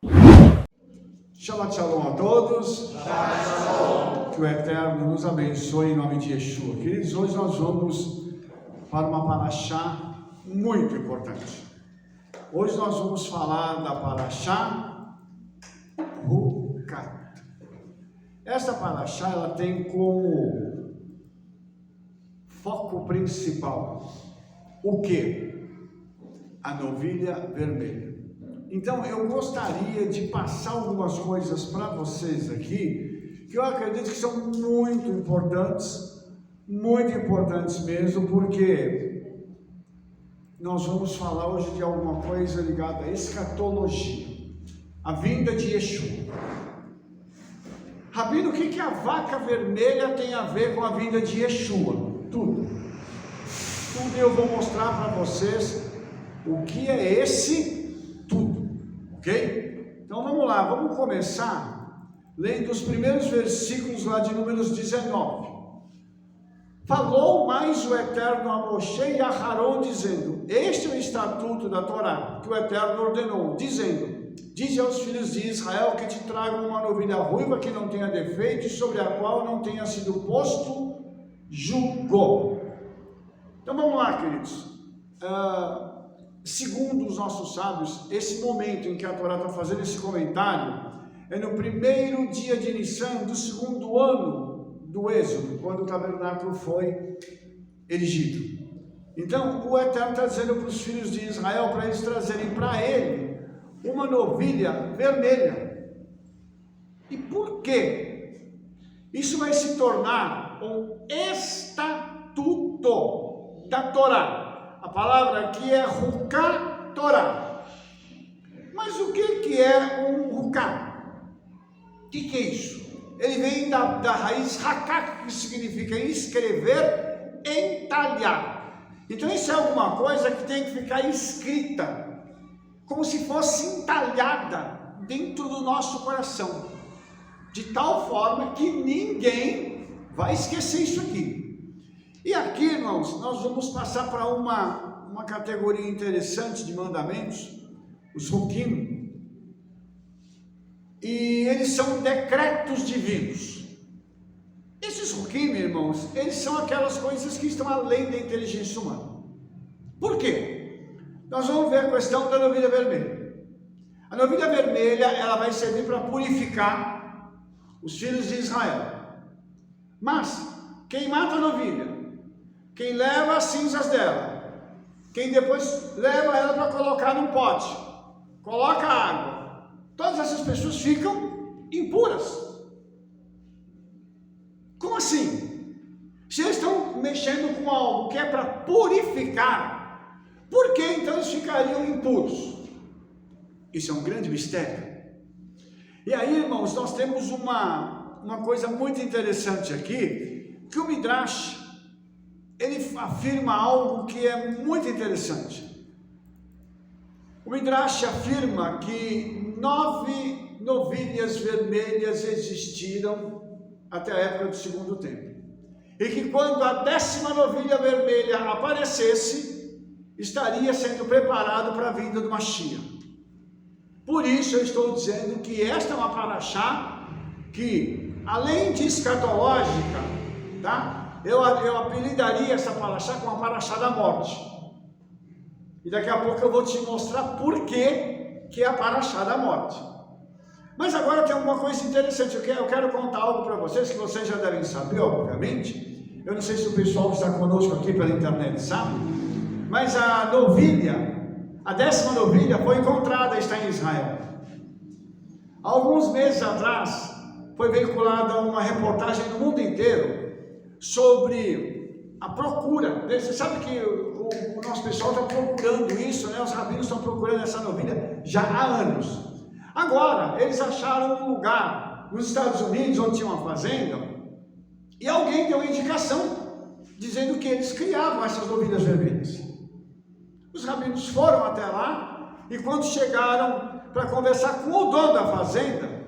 Shabbat Shalom a todos. Shabbat Shalom. Que o Eterno nos abençoe em nome de Yeshua. Queridos, hoje nós vamos para uma paraxá muito importante. Hoje nós vamos falar da paraxá Hukat. Esta paraxá ela tem como foco principal o quê? A novilha vermelha. Então eu gostaria de passar algumas coisas para vocês aqui, que eu acredito que são muito importantes mesmo, porque nós vamos falar hoje de alguma coisa ligada à escatologia, a vinda de Yeshua. Rabino, o que a vaca vermelha tem a ver com a vinda de Yeshua? Tudo eu vou mostrar para vocês o que é esse tudo. Ok? Então vamos lá, vamos começar lendo os primeiros versículos lá de Números 19. Falou mais o Eterno a Moshe e a Aharon, dizendo: este é o estatuto da Torá, que o Eterno ordenou, dizendo: dize aos filhos de Israel que te tragam uma novilha ruiva que não tenha defeito e sobre a qual não tenha sido posto jugo. Então vamos lá, queridos. Segundo os nossos sábios, esse momento em que a Torá está fazendo esse comentário é no primeiro dia de Nissan do segundo ano do Êxodo, quando o tabernáculo foi erigido. Então o Eterno está dizendo para os filhos de Israel para eles trazerem para ele uma novilha vermelha. E por quê? Isso vai se tornar um estatuto da Torá. A palavra aqui é Huká Torá. Mas o que é um Huká? O que é isso? Ele vem da raiz Haká, que significa escrever, entalhar. Então isso é alguma coisa que tem que ficar escrita, como se fosse entalhada dentro do nosso coração, de tal forma que ninguém vai esquecer isso aqui. E aqui, irmãos, nós vamos passar para uma categoria interessante de mandamentos, os Hukim, e eles são decretos divinos. Esses Hukim, irmãos, eles são aquelas coisas que estão além da inteligência humana. Por quê? Nós vamos ver a questão da novilha vermelha. A novilha vermelha, ela vai servir para purificar os filhos de Israel. Mas, quem mata a novilha, quem leva as cinzas dela, quem depois leva ela para colocar num pote, coloca água, todas essas pessoas ficam impuras. Como assim? Se eles estão mexendo com algo que é para purificar, por que então eles ficariam impuros? Isso é um grande mistério. E aí, irmãos, nós temos uma coisa muito interessante aqui, que o Midrash ele afirma algo que é muito interessante. O Midrash afirma que 9 novilhas vermelhas existiram até a época do segundo templo. E que quando a 10ª novilha vermelha aparecesse, estaria sendo preparado para a vinda do Mashiach. Por isso eu estou dizendo que esta é uma paraxá que, além de escatológica, tá? Eu apelidaria essa paraxá com a paraxá da morte. E daqui a pouco eu vou te mostrar por que é a paraxá da morte. Mas agora tem uma coisa interessante. Eu quero contar algo para vocês que vocês já devem saber, obviamente. Eu não sei se o pessoal que está conosco aqui pela internet sabe. Mas a novilha, a 10ª novilha foi encontrada, está em Israel. Há alguns meses atrás foi veiculada uma reportagem no mundo inteiro sobre a procura. Você sabe que o nosso pessoal está procurando isso, né? Os rabinos estão procurando essa novilha já há anos. Agora, eles acharam um lugar nos Estados Unidos, onde tinha uma fazenda, e alguém deu uma indicação, dizendo que eles criavam essas novilhas vermelhas. Os rabinos foram até lá, e quando chegaram para conversar com o dono da fazenda,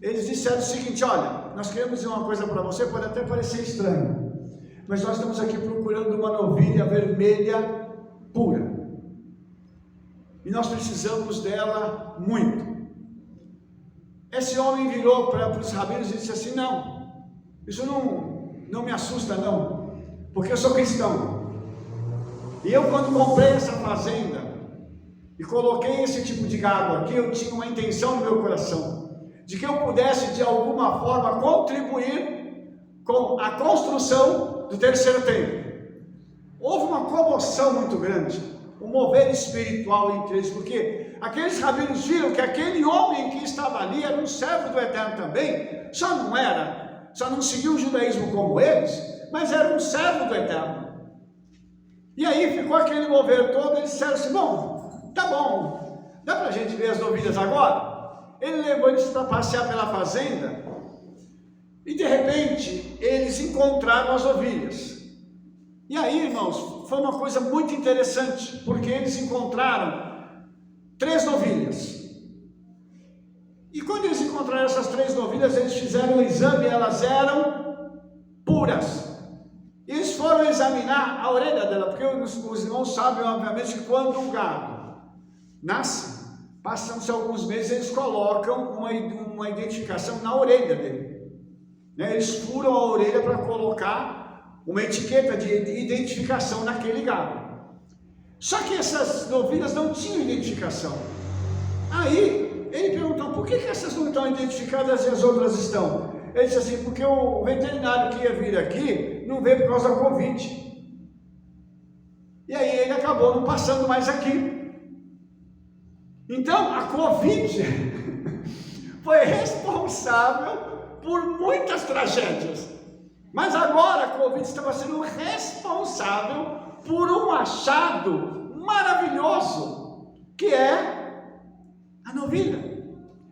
eles disseram o seguinte: olha, nós queremos dizer uma coisa para você, pode até parecer estranho, mas nós estamos aqui procurando uma novilha vermelha pura, e nós precisamos dela muito. esse homem virou para os rabinos e disse assim: não, isso não me assusta não, porque eu sou cristão. E eu, quando comprei essa fazenda e coloquei esse tipo de gado aqui, eu tinha uma intenção no meu coração de que eu pudesse de alguma forma contribuir com a construção do terceiro templo. Houve uma comoção muito grande, um mover espiritual entre eles, porque aqueles rabinos viram que aquele homem que estava ali era um servo do Eterno também, só não seguiu o judaísmo como eles, mas era um servo do Eterno. E aí ficou aquele mover todo. Eles disseram assim: bom, tá bom, dá para a gente ver as novilhas agora? Ele levou eles para passear pela fazenda, e de repente eles encontraram as ovelhas. E aí, irmãos, foi uma coisa muito interessante, porque eles encontraram 3 novilhas. E quando eles encontraram essas 3 novilhas, eles fizeram um exame e elas eram puras. E eles foram examinar a orelha dela, porque os irmãos sabem, obviamente, que quando um gado nasce, passam-se alguns meses, eles colocam uma identificação na orelha dele. Eles furam a orelha para colocar uma etiqueta de identificação naquele gado. Só que essas novilhas não tinham identificação. Aí ele perguntou: por que essas não estão identificadas e as outras estão? Ele disse assim: porque o veterinário que ia vir aqui não veio por causa da Covid. E aí ele acabou não passando mais aqui. Então a Covid foi responsável por muitas tragédias. Mas agora a Covid estava sendo responsável por um achado maravilhoso, que é a novilha.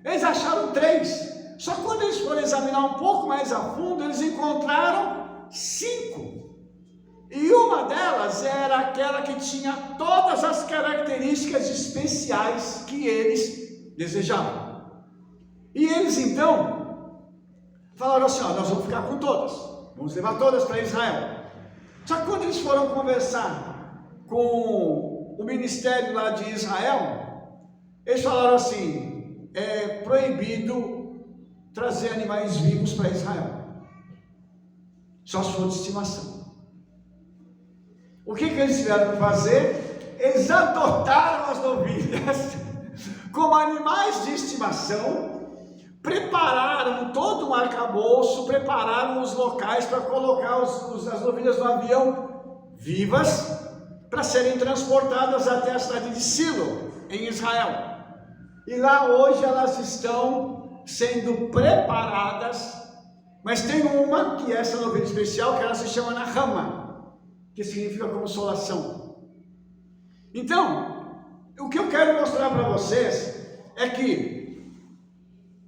Eles acharam 3, só quando eles foram examinar um pouco mais a fundo, eles encontraram 5. E uma delas era aquela que tinha todas as características especiais que eles desejavam. E eles então falaram assim: nós vamos ficar com todas. Vamos levar todas para Israel. Só que quando eles foram conversar com o ministério lá de Israel, eles falaram assim: é proibido trazer animais vivos para Israel, só se for de estimação. O que eles tiveram que fazer? Eles adotaram as novilhas como animais de estimação, prepararam todo um arcabouço, prepararam os locais para colocar as novilhas no avião vivas, para serem transportadas até a cidade de Silo, em Israel. E lá hoje elas estão sendo preparadas, mas tem uma que é essa novilha especial, que ela se chama Nahama, que significa consolação. Então, o que eu quero mostrar para vocês é que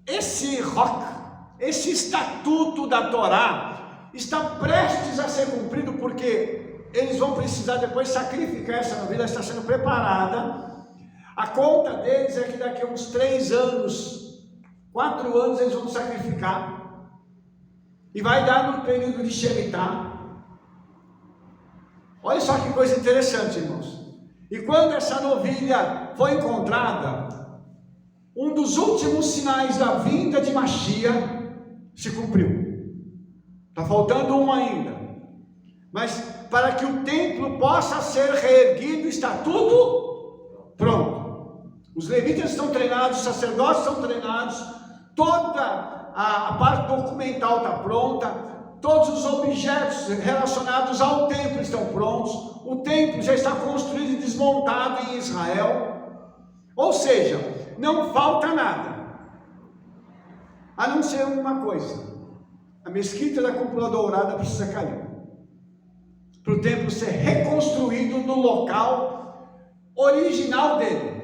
esse estatuto da Torá está prestes a ser cumprido, porque eles vão precisar depois sacrificar essa novilha. Está sendo preparada. A conta deles é que daqui a uns 3 anos, 4 anos, eles vão sacrificar, e vai dar no período de Shemitah. Olha só que coisa interessante, irmãos. E quando essa novilha foi encontrada, um dos últimos sinais da vinda de Mashiach se cumpriu. Está faltando um ainda. Mas para que o templo possa ser reerguido, está tudo pronto. Os levitas estão treinados, os sacerdotes estão treinados, toda a parte documental está pronta, todos os objetos relacionados ao templo estão prontos, o templo já está construído e desmontado em Israel. Ou seja, não falta nada, a não ser uma coisa: a mesquita da Cúpula Dourada precisa cair, para o templo ser reconstruído no local original dele,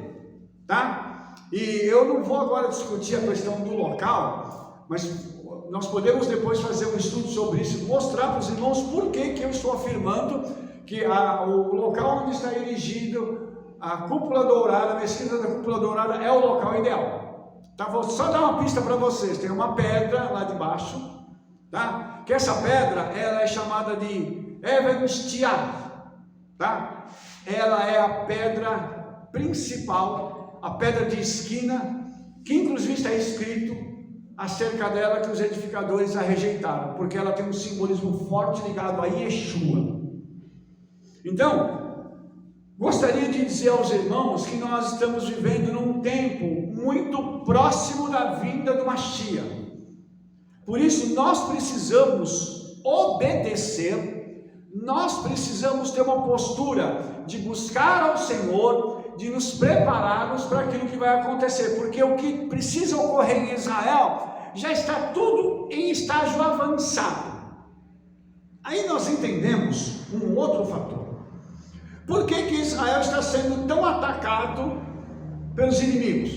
tá? E eu não vou agora discutir a questão do local, mas nós podemos depois fazer um estudo sobre isso, mostrar para os irmãos por que eu estou afirmando que o local onde está erigido a Cúpula Dourada, a mesquita da Cúpula Dourada, é o local ideal. Tá? Vou só dar uma pista para vocês. Tem uma pedra lá de baixo, tá? Que essa pedra, ela é chamada de Even Shtiah, tá? Ela é a pedra principal, a pedra de esquina, que inclusive está escrito acerca dela que os edificadores a rejeitaram, porque ela tem um simbolismo forte ligado a Yeshua. Então, gostaria de dizer aos irmãos que nós estamos vivendo num tempo muito próximo da vinda do Mashiach. Por isso, nós precisamos obedecer, nós precisamos ter uma postura de buscar ao Senhor, de nos prepararmos para aquilo que vai acontecer, porque o que precisa ocorrer em Israel já está tudo em estágio avançado. Aí nós entendemos um outro fator. Por que Israel está sendo tão atacado pelos inimigos?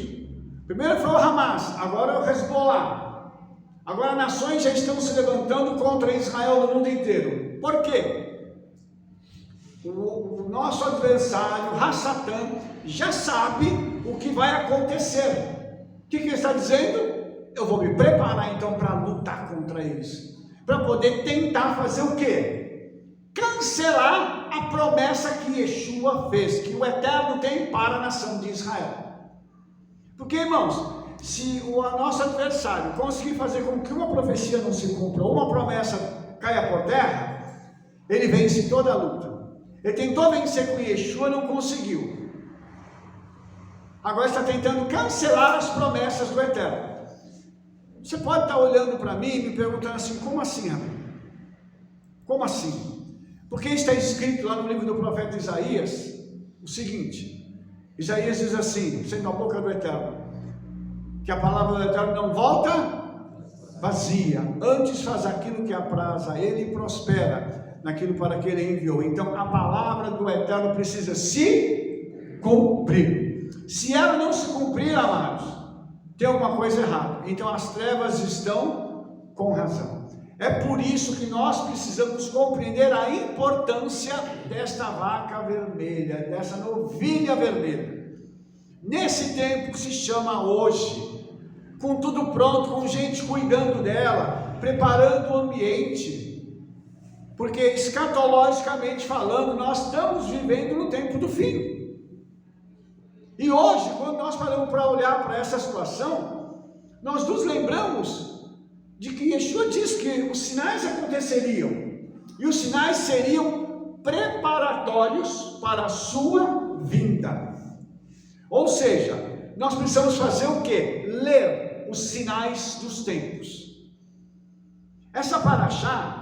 Primeiro foi o Hamas, agora é o Hezbollah. Agora nações já estão se levantando contra Israel no mundo inteiro. Por quê? O nosso adversário, Hassatan, já sabe o que vai acontecer. O que ele está dizendo? Eu vou me preparar então para lutar contra eles. Para poder tentar fazer o quê? Cancelar a promessa que Yeshua fez, que o Eterno tem para a nação de Israel. Porque, irmãos, se o nosso adversário conseguir fazer com que uma profecia não se cumpra, ou uma promessa caia por terra, ele vence toda a luta. Ele tentou vencer com Yeshua, não conseguiu. Agora está tentando cancelar as promessas do Eterno. Você pode estar olhando para mim e me perguntando assim, como assim, amigo? Como assim? Porque está escrito lá no livro do profeta Isaías, o seguinte, Isaías diz assim, sendo a boca do Eterno, que a palavra do Eterno não volta vazia, antes faz aquilo que apraz a ele e prospera naquilo para que ele enviou. Então a palavra do Eterno precisa se cumprir. Se ela não se cumprir, amados, tem alguma coisa errada. Então as trevas estão com razão. É por isso que nós precisamos compreender a importância desta vaca vermelha, dessa novilha vermelha. Nesse tempo que se chama hoje, com tudo pronto, com gente cuidando dela, preparando o ambiente, porque escatologicamente falando, nós estamos vivendo no tempo do fim. E hoje, quando nós paramos para olhar para essa situação, nós nos lembramos de que Yeshua diz que os sinais aconteceriam, e os sinais seriam preparatórios para a sua vinda. Ou seja, nós precisamos fazer o quê? Ler os sinais dos tempos. Essa paraxá,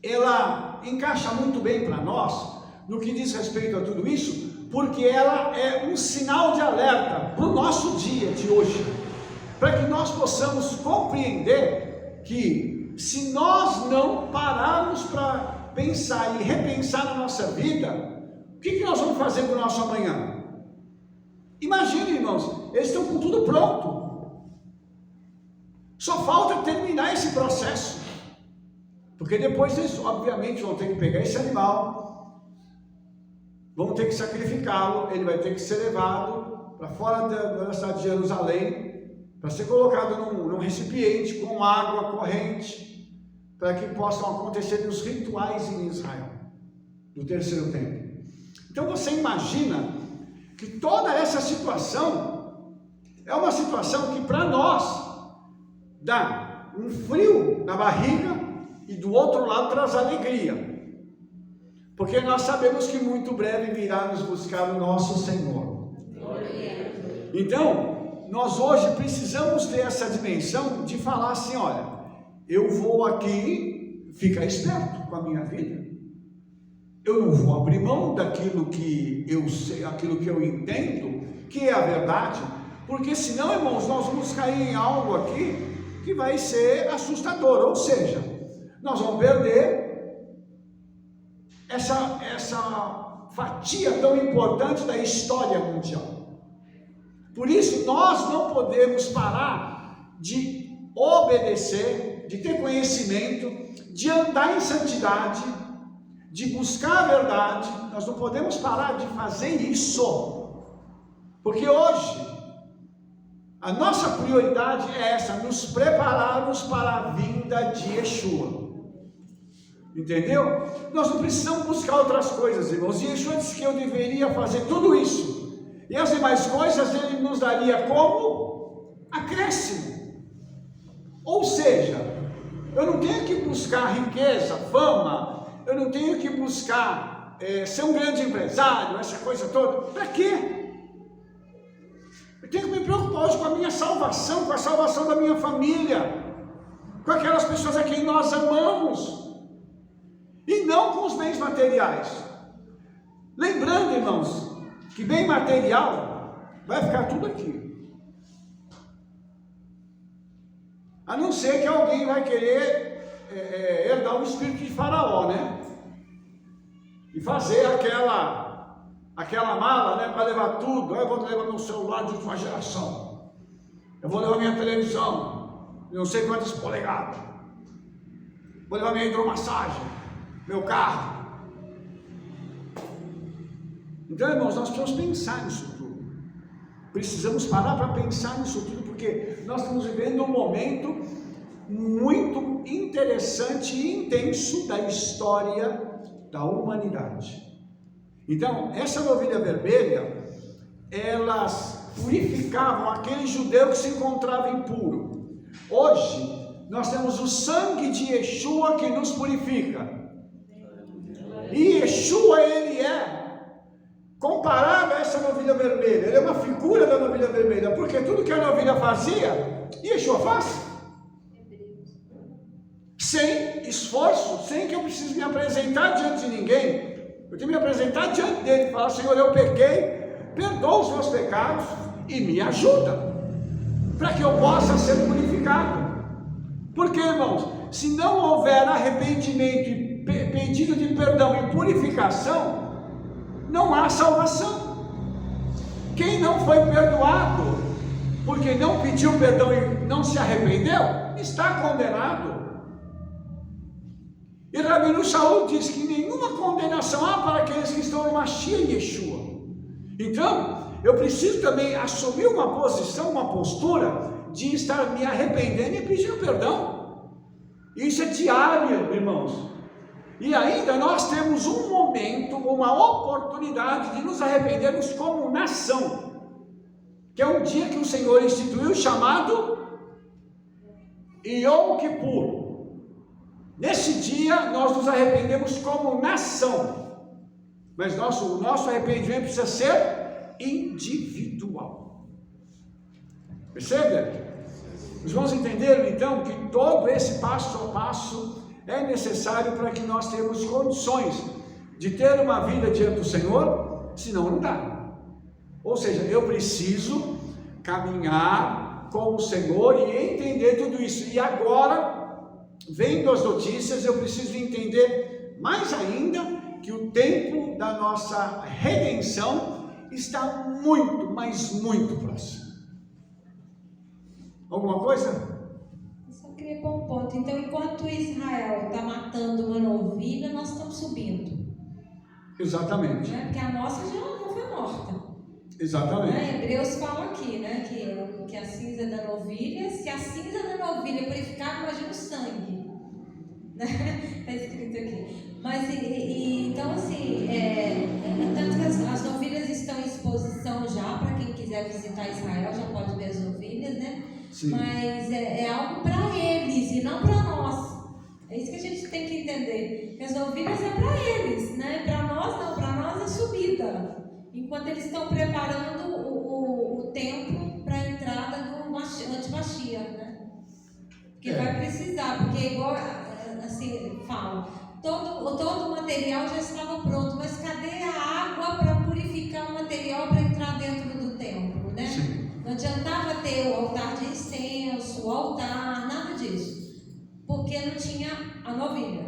ela encaixa muito bem para nós, no que diz respeito a tudo isso, porque ela é um sinal de alerta para o nosso dia de hoje, para que nós possamos compreender que se nós não pararmos para pensar e repensar na nossa vida, o que nós vamos fazer com o nosso amanhã? Imagine, irmãos, eles estão com tudo pronto, só falta terminar esse processo, porque depois eles obviamente vão ter que pegar esse animal, vão ter que sacrificá-lo, ele vai ter que ser levado para fora da cidade de Jerusalém, para ser colocado num recipiente com água corrente, para que possam acontecer os rituais em Israel, no terceiro templo. Então você imagina que toda essa situação é uma situação que para nós dá um frio na barriga e do outro lado traz alegria, porque nós sabemos que muito breve virá nos buscar o nosso Senhor. Então, nós hoje precisamos ter essa dimensão de falar assim, olha, eu vou aqui ficar esperto com a minha vida, eu não vou abrir mão daquilo que eu sei, aquilo que eu entendo, que é a verdade, porque senão, irmãos, nós vamos cair em algo aqui que vai ser assustador, ou seja, nós vamos perder essa fatia tão importante da história mundial. Por isso, nós não podemos parar de obedecer, de ter conhecimento, de andar em santidade, de buscar a verdade. Nós não podemos parar de fazer isso, porque hoje a nossa prioridade é essa, nos prepararmos para a vinda de Yeshua. Entendeu? Nós não precisamos buscar outras coisas, irmãos. E Yeshua disse que eu deveria fazer tudo isso, e as demais coisas ele nos daria como acréscimo. Ou seja, eu não tenho que buscar riqueza, fama, eu não tenho que buscar ser um grande empresário, essa coisa toda. Para quê? Eu tenho que me preocupar hoje com a minha salvação, com a salvação da minha família, com aquelas pessoas a quem nós amamos, e não com os bens materiais. Lembrando, irmãos, que bem material vai ficar tudo aqui. A não ser que alguém vai querer herdar o espírito de Faraó, né? E fazer aquela mala, né, para levar tudo. Eu vou levar meu celular de última geração, eu vou levar minha televisão, não sei quantas polegadas, vou levar minha hidromassagem, meu carro. Então, irmãos, nós precisamos pensar nisso tudo. Precisamos parar para pensar nisso tudo, porque nós estamos vivendo um momento muito interessante e intenso da história da humanidade. Então, essa novilha vermelha, elas purificavam aquele judeu que se encontrava impuro. Hoje, nós temos o sangue de Yeshua que nos purifica. E Yeshua, ele é comparado a essa novilha vermelha. Ele é uma figura da novilha vermelha, porque tudo que a novilha fazia, Yeshua faz. Sem esforço, sem que eu precise me apresentar diante de ninguém. Eu tenho que me apresentar diante dele e falar: Senhor, eu pequei, perdoa os meus pecados e me ajuda, para que eu possa ser purificado. Porque, irmãos, se não houver arrependimento e pedido de perdão e purificação, não há salvação. Quem não foi perdoado, porque não pediu perdão e não se arrependeu, está condenado. E Rabino Shaul diz que nenhuma condenação há para aqueles que estão no Mashiach Yeshua. Então, eu preciso também assumir uma posição, uma postura de estar me arrependendo e pedindo perdão. Isso é diário, irmãos. E ainda nós temos um momento, uma oportunidade de nos arrependermos como nação, que é um dia que o Senhor instituiu, chamado Yom Kippur. Nesse dia nós nos arrependemos como nação, mas o nosso arrependimento precisa ser individual. Percebe? Os irmãos entenderam então que todo esse passo a passo é necessário para que nós tenhamos condições de ter uma vida diante do Senhor, senão não dá. Ou seja, eu preciso caminhar com o Senhor e entender tudo isso. E agora, vendo as notícias, eu preciso entender mais ainda que o tempo da nossa redenção está muito, mas muito próximo. Alguma coisa? Eu só queria pôr um ponto. Então, enquanto Israel está matando uma novilha, nós estamos subindo. Exatamente. Né? Porque a nossa já não foi morta. Exatamente. Né? Hebreus fala aqui, né? que a cinza da novilha, se a cinza da novilha purificar, imagina o sangue. Está escrito aqui. Mas, então, assim, tanto que as novilhas estão em exposição já, para quem quiser visitar Israel, já pode ver as novilhas, né? Sim. Mas é algo para eles e não para nós. É isso que a gente tem que entender. Que as novilhas é para eles, né? Para nós não, para nós é subida. Enquanto eles estão preparando o templo para a entrada do anti-Mashiach, né? Porque vai precisar, porque igual assim fala, todo o material já estava pronto, mas cadê a água para purificar o material para entrar dentro do templo, né? Sim. Não adiantava ter o altar de incenso, o altar, nada disso, porque não tinha a novilha,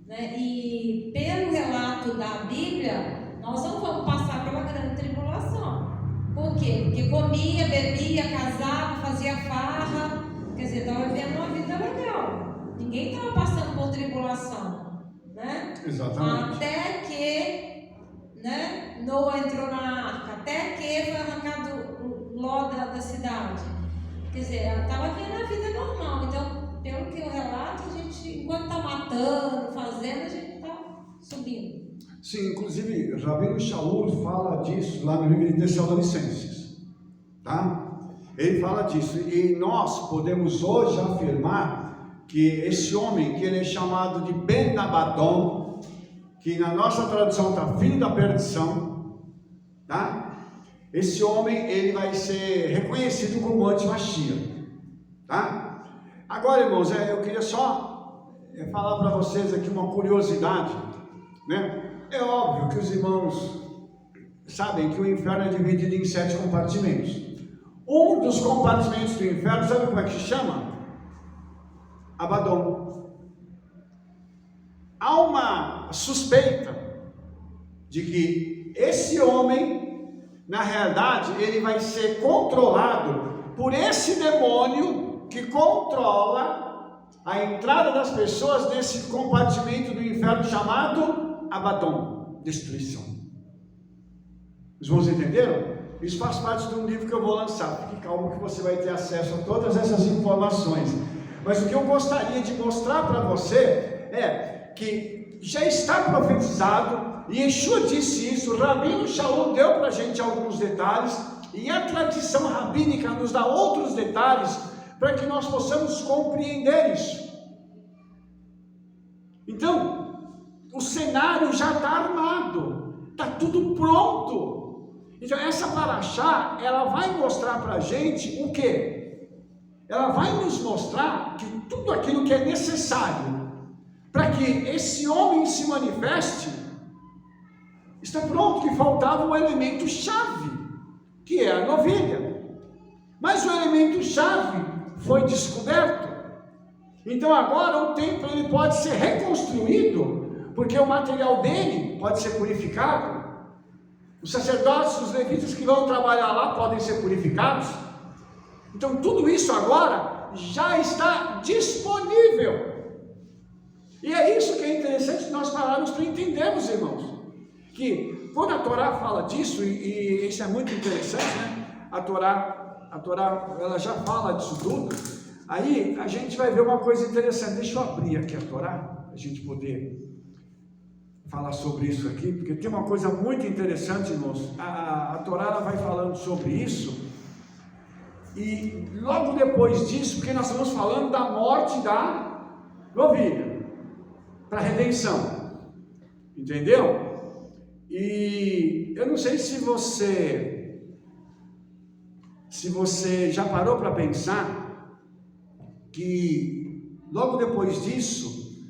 né? E pelo relato da Bíblia, nós não vamos passar pela grande tribulação. Por quê? Porque comia, bebia, casava, fazia farra, quer dizer, estava vivendo uma vida legal. Ninguém estava passando por tribulação, né? Exatamente. Até que, né, Noa entrou na arca, até que foi arrancado o Ló da cidade. Quer dizer, ela estava vivendo a vida normal. Então, pelo que eu relato, a gente, enquanto está matando, fazendo, a gente está subindo. Sim, inclusive, Rabino Shaul fala disso lá no livro de Tessalonicenses, tá? Ele fala disso, e nós podemos hoje afirmar que esse homem, que ele é chamado de Ben Abaddon, que na nossa tradução está filho da perdição, tá? Esse homem, ele vai ser reconhecido como anti-Mashiach, tá? Agora, irmãos, eu queria só falar para vocês aqui uma curiosidade, né? É óbvio que os irmãos sabem que o inferno é dividido em 7 compartimentos. Um dos compartimentos do inferno, sabe como é que se chama? Abaddon. Há uma suspeita de que esse homem, na realidade, ele vai ser controlado por esse demônio que controla a entrada das pessoas nesse compartimento do inferno chamado Abaddon, destruição. Os irmãos entenderam? Isso faz parte de um livro que eu vou lançar. Fique calmo que você vai ter acesso a todas essas informações. Mas o que eu gostaria de mostrar para você é que já está profetizado, e Yeshua disse isso, o Rabino Shaul deu para a gente alguns detalhes, e a tradição rabínica nos dá outros detalhes para que nós possamos compreender isso. Então, o cenário já está armado, está tudo pronto. Então essa paraxá, ela vai mostrar para a gente o quê? Ela vai nos mostrar que tudo aquilo que é necessário para que esse homem se manifeste, está pronto, que faltava o elemento chave, que é a novilha. Mas o elemento chave foi descoberto. Então agora o templo ele pode ser reconstruído, porque o material dele pode ser purificado. Os sacerdotes, os levitas que vão trabalhar lá podem ser purificados. Então tudo isso agora já está disponível. E é isso que é interessante nós pararmos para entendermos, irmãos. Que quando a Torá fala disso, e isso é muito interessante, né? A Torá ela já fala disso tudo. Aí a gente vai ver uma coisa interessante. Deixa eu abrir aqui a Torá, a gente poder falar sobre isso aqui, porque tem uma coisa muito interessante, irmãos. A Torá ela vai falando sobre isso, e logo depois disso, porque nós estamos falando da morte da novilha, para a redenção, entendeu? E eu não sei se você já parou para pensar que logo depois disso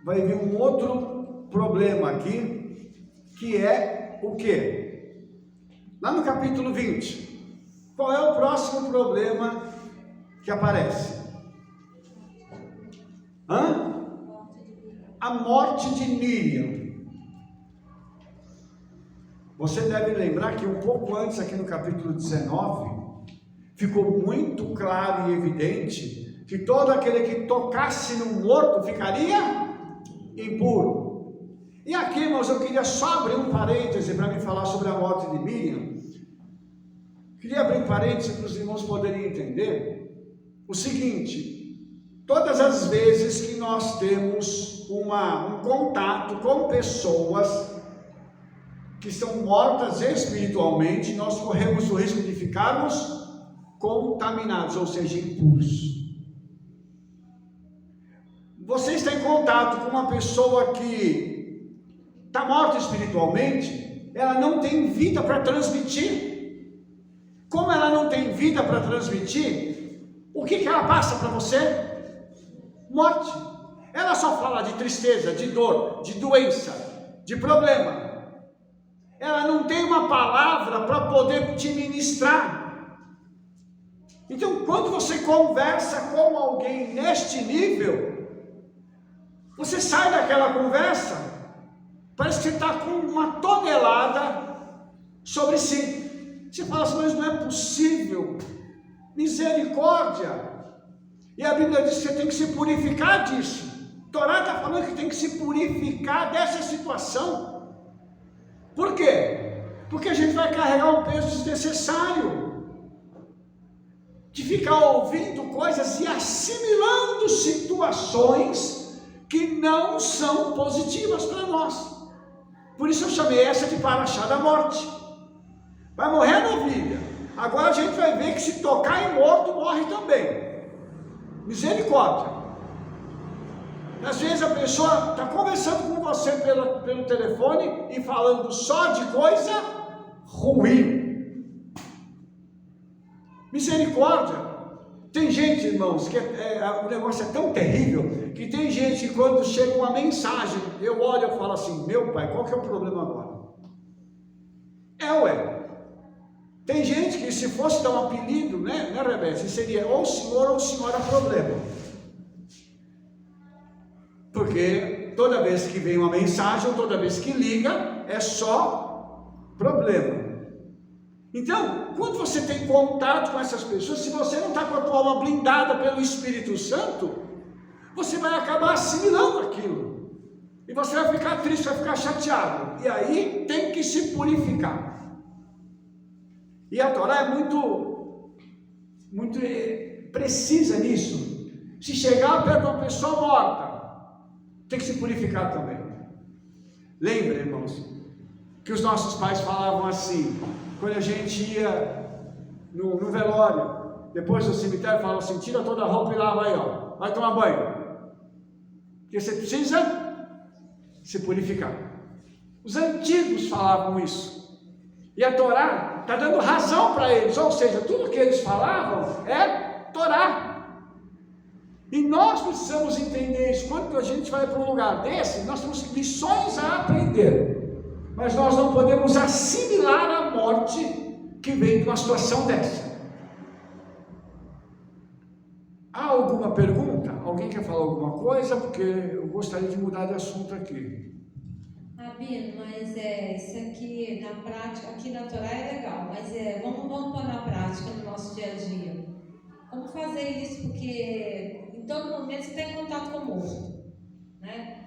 vai vir um outro problema aqui, que é o quê? Lá no capítulo 20, qual é o próximo problema que aparece? A morte de Miriam. Você deve lembrar que um pouco antes, aqui no capítulo 19, ficou muito claro e evidente que todo aquele que tocasse no morto ficaria impuro. E aqui, irmãos, eu queria só abrir um parêntese para me falar sobre a morte de Miriam. Queria abrir um parêntese para os irmãos poderem entender o seguinte: todas as vezes que nós temos um contato com pessoas que estão mortas espiritualmente, nós corremos o risco de ficarmos contaminados, ou seja, impuros. Você está em contato com uma pessoa que está morta espiritualmente, ela não tem vida para transmitir. Como ela não tem vida para transmitir, o que ela passa para você? Morte. Ela só fala de tristeza, de dor, de doença, de problema. Ela não tem uma palavra para poder te ministrar. Então, quando você conversa com alguém neste nível, você sai daquela conversa, parece que você está com uma tonelada sobre si. Você fala assim, mas não é possível. Misericórdia. E a Bíblia diz que você tem que se purificar disso. A Torá está falando que tem que se purificar dessa situação. Por quê? Porque a gente vai carregar um peso desnecessário de ficar ouvindo coisas e assimilando situações que não são positivas para nós. Por isso eu chamei essa de paraxá da morte. Vai morrer a novilha. Agora a gente vai ver que se tocar em morto, morre também. Misericórdia. Às vezes a pessoa está conversando com você pelo telefone e falando só de coisa ruim. Misericórdia. Tem gente, irmãos, que o negócio é tão terrível, que tem gente que quando chega uma mensagem, eu olho e falo assim, meu pai, qual que é o problema agora? Ué. Tem gente que se fosse dar um apelido, né Rebeca, seria ou senhor ou senhora problema. Porque toda vez que vem uma mensagem, ou toda vez que liga, é só problema. Então, quando você tem contato com essas pessoas, se você não está com a tua alma blindada pelo Espírito Santo, você vai acabar assimilando aquilo. E você vai ficar triste, vai ficar chateado. E aí tem que se purificar. E a Torá é muito precisa nisso. Se chegar perto de uma pessoa morta, tem que se purificar também. Lembra, irmãos, que os nossos pais falavam assim, quando a gente ia no velório, depois do cemitério, falavam assim, tira toda a roupa e lava aí, ó, vai tomar banho. Porque você precisa se purificar. Os antigos falavam isso. E a Torá está dando razão para eles, ou seja, tudo que eles falavam é Torá. E nós precisamos entender isso. Quando a gente vai para um lugar desse, nós temos lições a aprender, mas nós não podemos assimilar a morte que vem de uma situação dessa. Há alguma pergunta? Alguém quer falar alguma coisa? Porque eu gostaria de mudar de assunto aqui. Rabino, mas isso aqui na prática, aqui na Torá é legal, mas vamos pôr na prática no nosso dia a dia. Como fazer isso? Porque em todo momento você tem contato com o morto, né?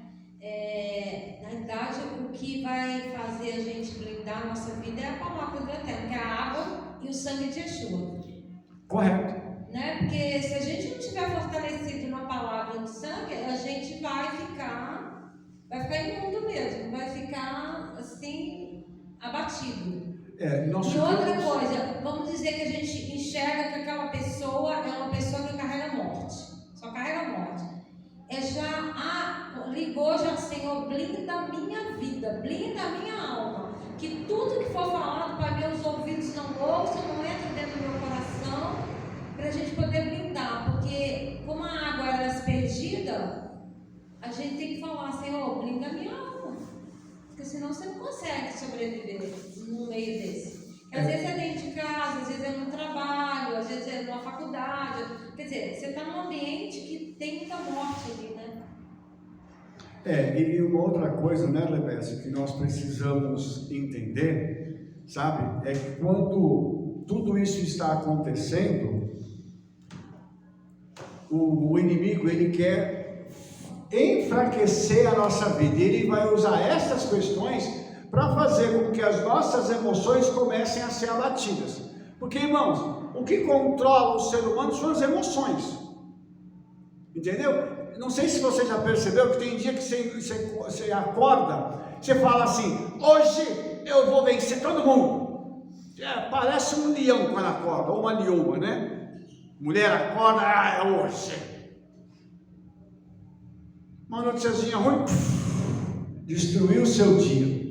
Na verdade, o que vai fazer a gente blindar a nossa vida é a palavra do Eterno, que é a água e o sangue de Yeshua. Correto. Né? Porque se a gente não tiver fortalecido na palavra do sangue, a gente vai ficar imundo mesmo, vai ficar assim, abatido. E outra coisa, vamos dizer que a gente enxerga que aquela pessoa é uma pessoa que carrega morte, só carrega morte. Ligou já, Senhor, blinda a minha vida, blinda a minha alma, que tudo que for falado para meus ouvidos não ouçam, não entre dentro do meu coração, para a gente poder blindar, porque como a água era desperdida, a gente tem que falar, Senhor, blinda a minha alma, porque senão você não consegue sobreviver no meio desse. Às vezes é dentro de casa, às vezes é no trabalho, às vezes é numa faculdade, quer dizer, você está num ambiente que tem muita morte ali, né? E uma outra coisa, né, Rebécio, que nós precisamos entender, sabe, é que quando tudo isso está acontecendo, o inimigo, ele quer enfraquecer a nossa vida, ele vai usar essas questões para fazer com que as nossas emoções comecem a ser abatidas. Porque, irmãos, o que controla o ser humano são as emoções, entendeu? Não sei se você já percebeu que tem dia que você acorda, você fala assim, hoje eu vou vencer todo mundo. Parece um leão quando acorda, ou uma leoa, né? Mulher acorda, é hoje. Uma noticiazinha ruim, destruiu o seu dia.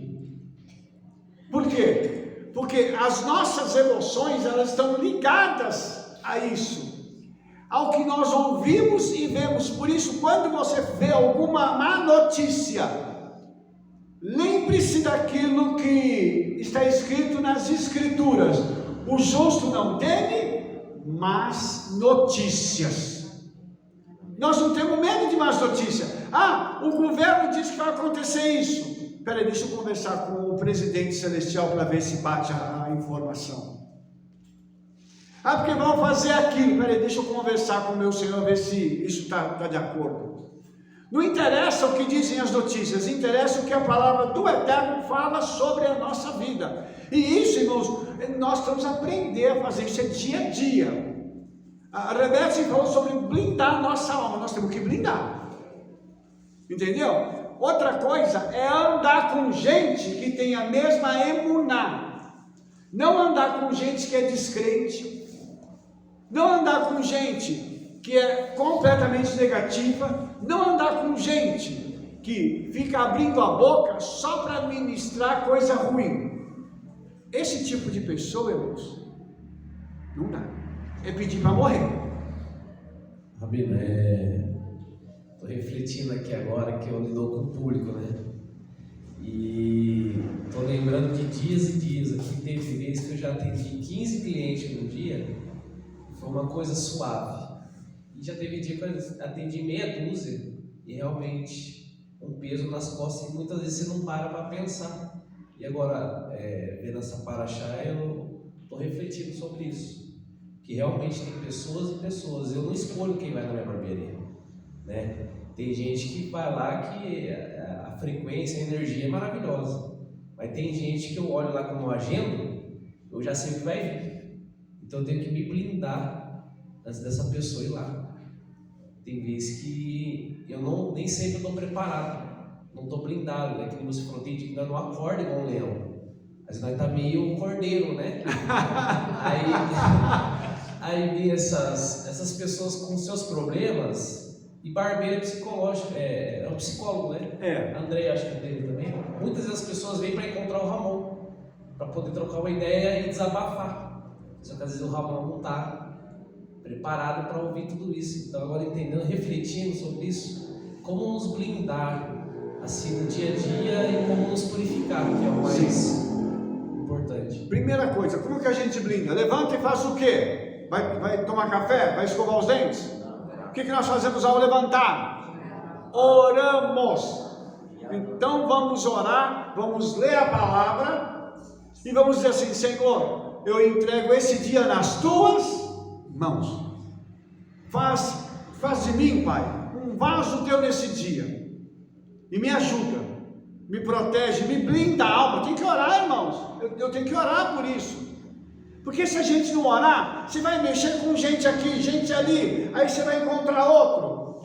Por quê? Porque as nossas emoções, elas estão ligadas a isso, ao que nós ouvimos e vemos. Por isso, quando você vê alguma má notícia, lembre-se daquilo que está escrito nas Escrituras: o justo não teme más notícias. Nós não temos medo de más notícias. O governo diz que vai acontecer isso. Peraí, deixa eu conversar com o presidente celestial para ver se bate a informação. Porque vão fazer aquilo. Peraí, deixa eu conversar com o meu Senhor, ver se isso está de acordo. Não interessa o que dizem as notícias, interessa o que a palavra do Eterno fala sobre a nossa vida. E isso, irmãos, nós temos que aprender a fazer isso, é dia a dia. A Rebeca falou sobre blindar a nossa alma, nós temos que blindar. Entendeu? Outra coisa é andar com gente que tem a mesma emuná, Não andar com gente que é descrente, não andar com gente que é completamente negativa, não andar com gente que fica abrindo a boca só para ministrar coisa ruim. Esse tipo de pessoa, irmãos, não dá. É pedir para morrer. Rabino, estou refletindo aqui agora que eu lido com o público, né? E estou lembrando de dias e dias aqui. Teve vezes que eu já atendi 15 clientes no dia, foi uma coisa suave. E já teve dia que eu atendi meia dúzia e realmente um peso nas costas e muitas vezes você não para pensar. E agora, vendo essa paraxá, eu estou refletindo sobre isso. Que realmente tem pessoas e pessoas. Eu não escolho quem vai na minha barbearia, né? Tem gente que vai lá que a frequência, a energia é maravilhosa. Mas tem gente que eu olho lá como agenda, eu já sei o que vai vir. Então eu tenho que me blindar antes dessa pessoa ir lá. Tem vezes que eu nem sempre estou preparado. Não estou blindado, né? Que você falou, tem dia que nós não acorda igual um leão. Mas nós tá meio cordeiro, né? Aí vem essas pessoas com seus problemas, e barbeiro é psicológico, é um psicólogo, né? André, acho que é dele também. Muitas vezes as pessoas vêm para encontrar o Ramon, para poder trocar uma ideia e desabafar. Só que às vezes o Ramon não está preparado para ouvir tudo isso. Então agora entendendo, refletindo sobre isso, como nos blindar assim no dia a dia e como nos purificar, que é o mais importante. Primeira coisa, como que a gente blinda? Levanta e faz o quê? Vai tomar café? Vai escovar os dentes? O que nós fazemos ao levantar? Oramos. Então vamos orar, vamos ler a palavra e vamos dizer assim: Senhor, eu entrego esse dia nas tuas mãos. Faz de mim, Pai, um vaso teu nesse dia e me ajuda, me protege, me blinda a alma. Tem que orar, irmãos. Eu tenho que orar por isso. Porque se a gente não orar, você vai mexer com gente aqui, gente ali, aí você vai encontrar outro.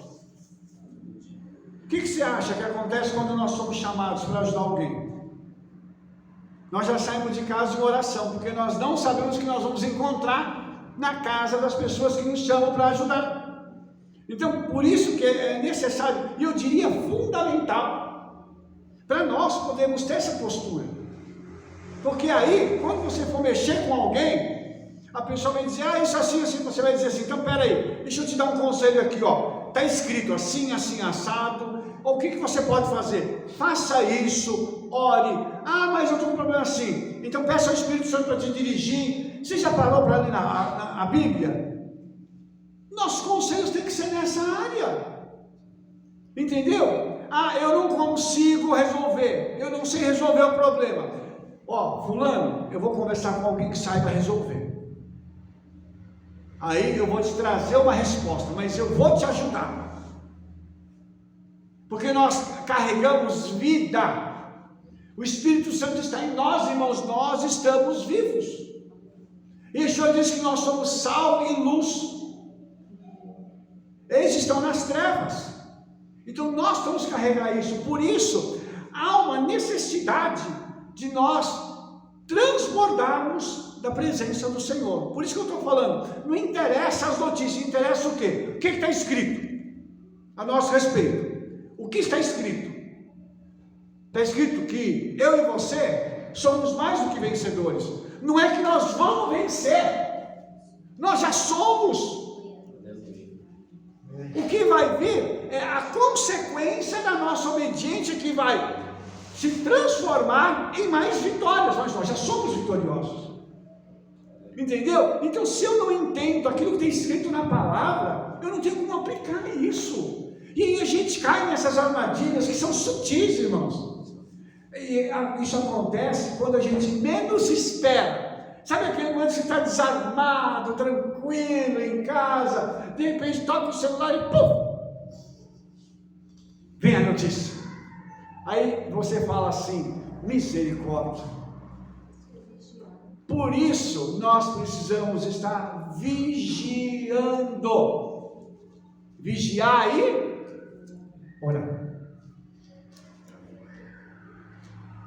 O que você acha que acontece quando nós somos chamados para ajudar alguém? Nós já saímos de casa em oração, porque nós não sabemos o que nós vamos encontrar na casa das pessoas que nos chamam para ajudar. Então, por isso que é necessário, e eu diria fundamental, para nós podermos ter essa postura. Porque aí, quando você for mexer com alguém, a pessoa vai dizer, isso assim, assim, você vai dizer assim, então peraí, deixa eu te dar um conselho aqui, ó, está escrito assim, assim, assado, ou o que você pode fazer? Faça isso, ore, mas eu estou com um problema assim, então peça ao Espírito Santo para te dirigir. Você já parou para ler a Bíblia? Nossos conselhos têm que ser nessa área, entendeu? Eu não consigo resolver, eu não sei resolver o problema. Fulano, eu vou conversar com alguém que saiba resolver. Aí eu vou te trazer uma resposta, mas eu vou te ajudar. Porque nós carregamos vida. O Espírito Santo está em nós, irmãos, nós estamos vivos. E o Senhor diz que nós somos sal e luz. Eles estão nas trevas. Então nós temos que carregar isso. Por isso, há uma necessidade de nós transbordarmos da presença do Senhor. Por isso que eu estou falando, não interessa as notícias, interessa o quê? O que está escrito a nosso respeito? O que está escrito? Está escrito que eu e você somos mais do que vencedores. Não é que nós vamos vencer, nós já somos. O que vai vir é a consequência da nossa obediência, que vai se transformar em mais vitórias. Mas nós já somos vitoriosos, entendeu? Então, se eu não entendo aquilo que tem escrito na palavra, eu não tenho como aplicar isso. E aí a gente cai nessas armadilhas que são sutis, irmãos. E isso acontece quando a gente menos espera. Sabe aquele momento que você está desarmado, tranquilo, em casa, de repente toca o celular e pum! Vem a notícia. Aí você fala assim, misericórdia. Por isso nós precisamos estar vigiando. Vigiar e orar.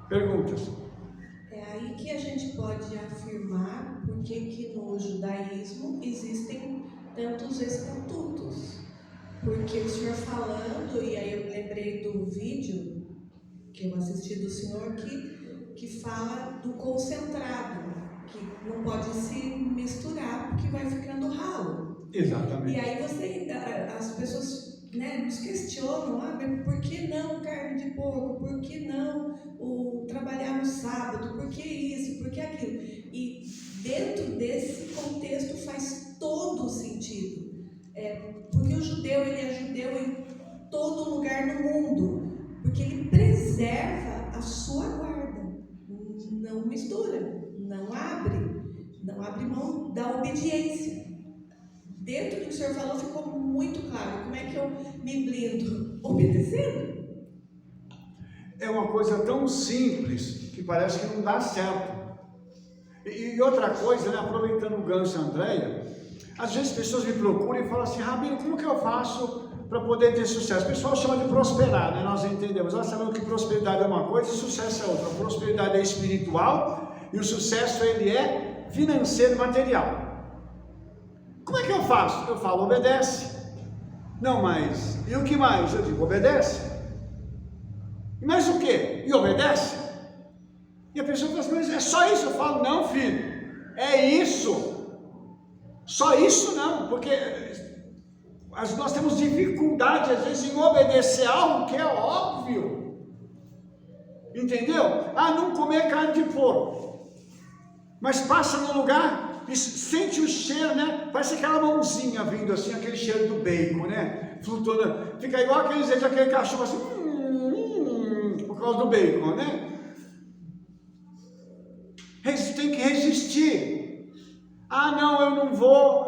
Perguntas? aí que a gente pode afirmar por que no judaísmo existem tantos estatutos. Porque o senhor falando, e aí eu lembrei do vídeo que eu assisti do senhor que fala do concentrado, que não pode se misturar porque vai ficando ralo. Exatamente. E aí as pessoas, né, nos questionam, mas por que não carne de porco? Por que não trabalhar no sábado? Por que isso? Por que aquilo? E dentro desse contexto faz todo sentido. Porque o judeu, ele é judeu em todo lugar no mundo, porque ele preserva a sua guarda, não mistura, não abre mão da obediência. Dentro do que o senhor falou ficou muito claro. Como é que eu me blindo? Obedecendo. É uma coisa tão simples que parece que não dá certo. E outra coisa, né, aproveitando o gancho, Andréia, às vezes pessoas me procuram e falam assim: Rabino, como que eu faço para poder ter sucesso? O pessoal chama de prosperar, né? Nós entendemos. Nós sabemos que prosperidade é uma coisa e sucesso é outra. A prosperidade é espiritual e o sucesso ele é financeiro e material. Como é que eu faço? Eu falo, obedece. Não, mas e o que mais? Eu digo, obedece. E mais o quê? E obedece. E a pessoa fala assim, mas é só isso? Eu falo, não, filho, é isso. Só isso não, porque nós temos dificuldade às vezes em obedecer algo que é óbvio. Entendeu? Não comer carne de porco. Mas passa no lugar e sente o cheiro, né? Parece aquela mãozinha vindo assim, aquele cheiro do bacon, né? Flutuando. Fica igual aquele cachorro assim, por causa do bacon, né? Tem que resistir. Não, eu não vou,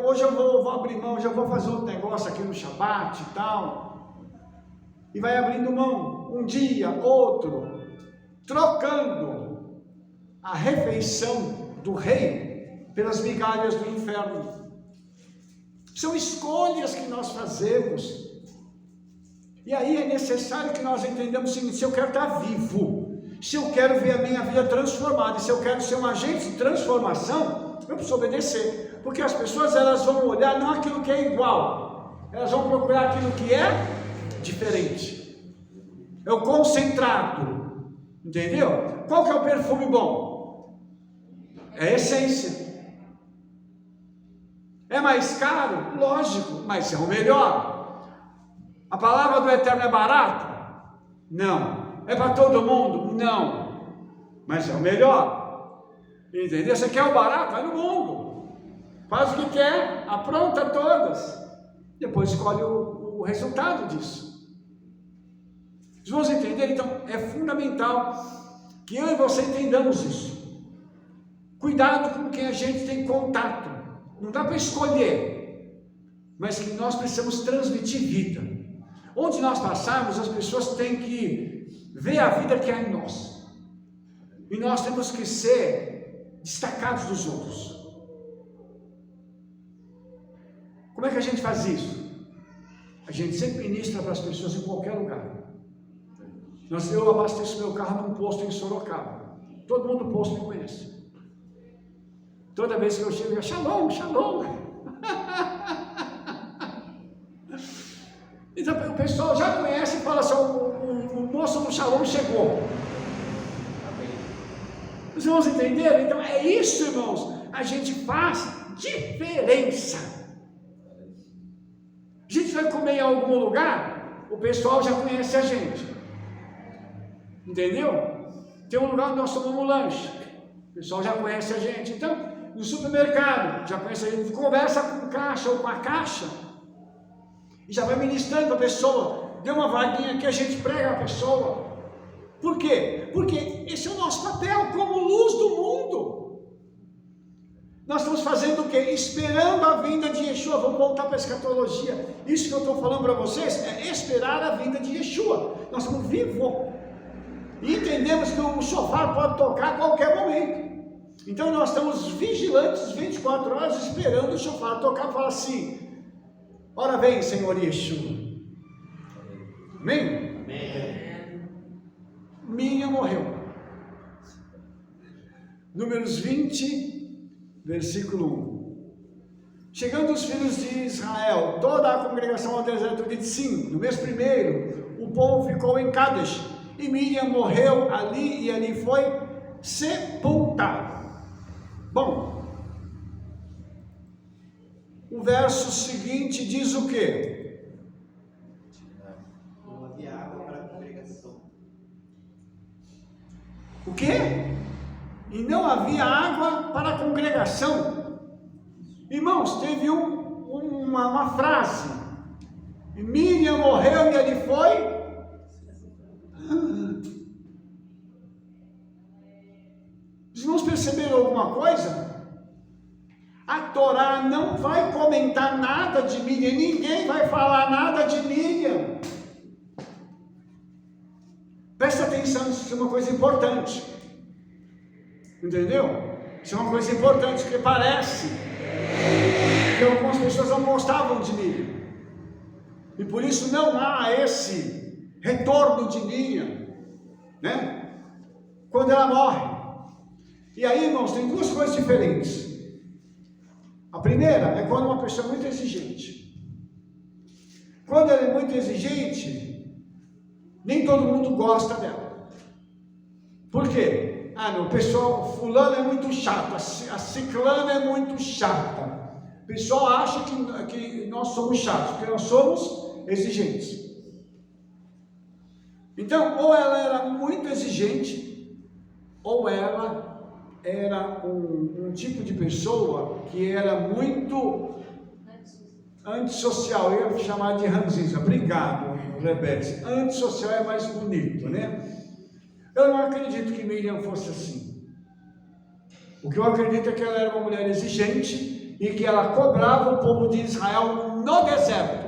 hoje eu vou abrir mão, hoje eu vou fazer outro negócio aqui no Shabat e tal. E vai abrindo mão, um dia, outro, trocando a refeição do rei pelas migalhas do inferno. São escolhas que nós fazemos. E aí é necessário que nós entendamos o seguinte: se eu quero estar vivo, se eu quero ver a minha vida transformada, se eu quero ser um agente de transformação, eu preciso obedecer. Porque as pessoas elas vão olhar não aquilo que é igual, elas vão procurar aquilo que é diferente. É o concentrado, entendeu? Qual que é o perfume bom? É a essência. É mais caro? Lógico, mas é o melhor. A palavra do Eterno é barata? Não. É para todo mundo? Não. Mas é o melhor. Entendeu? Você quer o barato? Vai no mundo. Faz o que quer, apronta todas. Depois escolhe o resultado disso. Vocês vão entender? Então, é fundamental que eu e você entendamos isso. Cuidado com quem a gente tem contato. Não dá para escolher, mas que nós precisamos transmitir vida. Onde nós passarmos, as pessoas têm que ver a vida que há em nós. E nós temos que ser destacados dos outros. Como é que a gente faz isso? A gente sempre ministra para as pessoas em qualquer lugar. Eu abasteço meu carro num posto em Sorocaba. Todo mundo do posto me conhece. Toda vez que eu chego, eu shalom, shalom. Então o pessoal já conhece e fala assim: o moço do shalom chegou. Vocês vão entender? Então é isso, irmãos. A gente faz diferença. A gente vai comer em algum lugar, o pessoal já conhece a gente. Entendeu? Tem um lugar onde nós tomamos lanche, o pessoal já conhece a gente. Então, no supermercado, já conhece a gente, conversa com o caixa ou com a caixa, e já vai ministrando a pessoa, deu uma vaguinha que a gente prega a pessoa. Por quê? Porque esse é o nosso papel como luz do mundo. Nós estamos fazendo o quê? Esperando a vinda de Yeshua. Vamos voltar para a escatologia. Isso que eu estou falando para vocês é esperar a vinda de Yeshua. Nós estamos vivos. E entendemos que o shofar pode tocar a qualquer momento. Então nós estamos vigilantes 24 horas esperando o shofar tocar e falar assim: ora vem, Senhor Yeshua. Amém? Amém. Miriam morreu. Números 20, versículo 1. Chegando os filhos de Israel, toda a congregação ao deserto de Tzim, no mês primeiro, o povo ficou em Cádiz, e Miriam morreu ali, e ali foi sepultada. Bom, o verso seguinte diz o quê? Não havia água para a congregação. O quê? E não havia água para a congregação. Irmãos, teve uma frase. Miriam morreu e ele foi. Os irmãos perceberam alguma coisa? A Torá não vai comentar nada de Miriam, ninguém vai falar nada de Miriam. Presta atenção, isso é uma coisa importante. Entendeu? Isso é uma coisa importante, porque parece que algumas pessoas não gostavam de Miriam. E por isso não há esse retorno de Miriam, né? Quando ela morre. E aí, irmãos, tem duas coisas diferentes. A primeira é quando uma pessoa é muito exigente. Quando ela é muito exigente, nem todo mundo gosta dela. Por quê? Não, o pessoal, fulano é muito chato, a ciclana é muito chata. O pessoal acha que nós somos chatos, porque nós somos exigentes. Então, ou ela era muito exigente, ou ela era um tipo de pessoa que era muito antissocial. Eu ia chamar de ranzinza. Obrigado, Rebeca. Antissocial é mais bonito, né? Eu não acredito que Miriam fosse assim. O que eu acredito é que ela era uma mulher exigente e que ela cobrava o povo de Israel no deserto.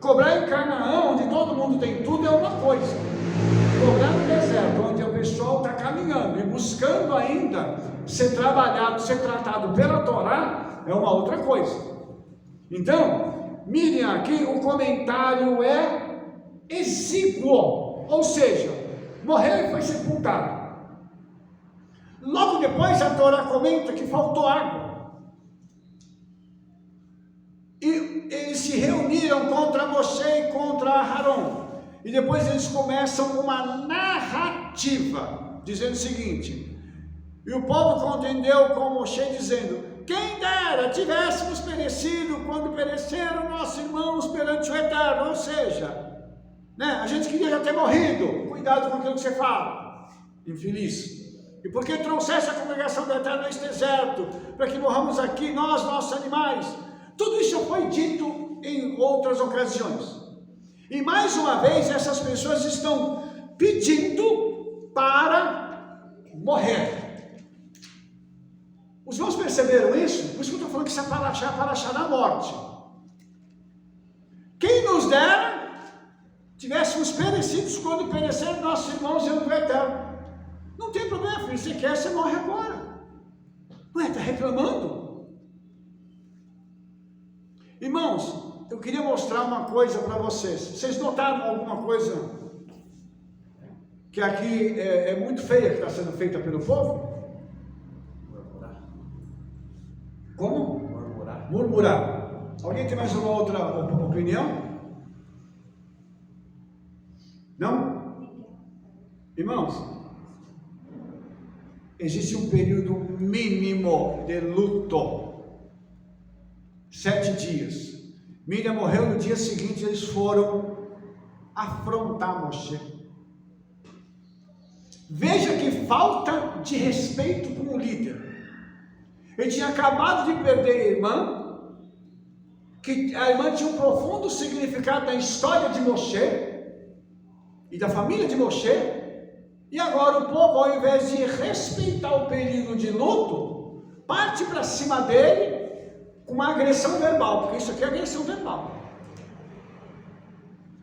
Cobrar em Canaã, onde todo mundo tem tudo, é uma coisa. Cobrar no deserto, onde o pessoal está caminhando e buscando ainda ser trabalhado, ser tratado pela Torá, é uma outra coisa. Então, Miriam aqui, o comentário é exíguo, ou seja, morreu e foi sepultado. Logo depois a Torá comenta que faltou água. E eles se reuniram contra Moshe e contra Aharon. E depois eles começam uma narrativa, dizendo o seguinte: e o povo contendeu com Moshe, dizendo: quem dera tivéssemos perecido quando pereceram nossos irmãos perante o Eterno. Ou seja, a gente queria já ter morrido. Cuidado com aquilo que você fala, infeliz. E por que trouxesse a congregação do Eterno a este deserto, para que morramos aqui, nós, nossos animais? Tudo isso foi dito em outras ocasiões. E mais uma vez, essas pessoas estão pedindo para morrer. Os irmãos perceberam isso? Por isso que eu estou falando que isso é paraxá da morte. Quem nos dera tivéssemos perecidos quando pereceram nossos irmãos diante do Eterno. Não tem problema, filho. Se quer, você morre agora. Ué, está reclamando? Irmãos, eu queria mostrar uma coisa para vocês. Vocês notaram alguma coisa que aqui é muito feia, que está sendo feita pelo povo? Murmurar. Como? Murmurar. Murmurar. Alguém tem mais uma outra opinião? Não? Irmãos, existe um período mínimo de luto. 7 dias. Miriam morreu, no dia seguinte eles foram afrontar Moshe. Veja que falta de respeito com o líder. Ele tinha acabado de perder a irmã, que a irmã tinha um profundo significado na história de Moshe e da família de Moshe, e agora o povo, ao invés de respeitar o período de luto, parte para cima dele com uma agressão verbal, porque isso aqui é agressão verbal,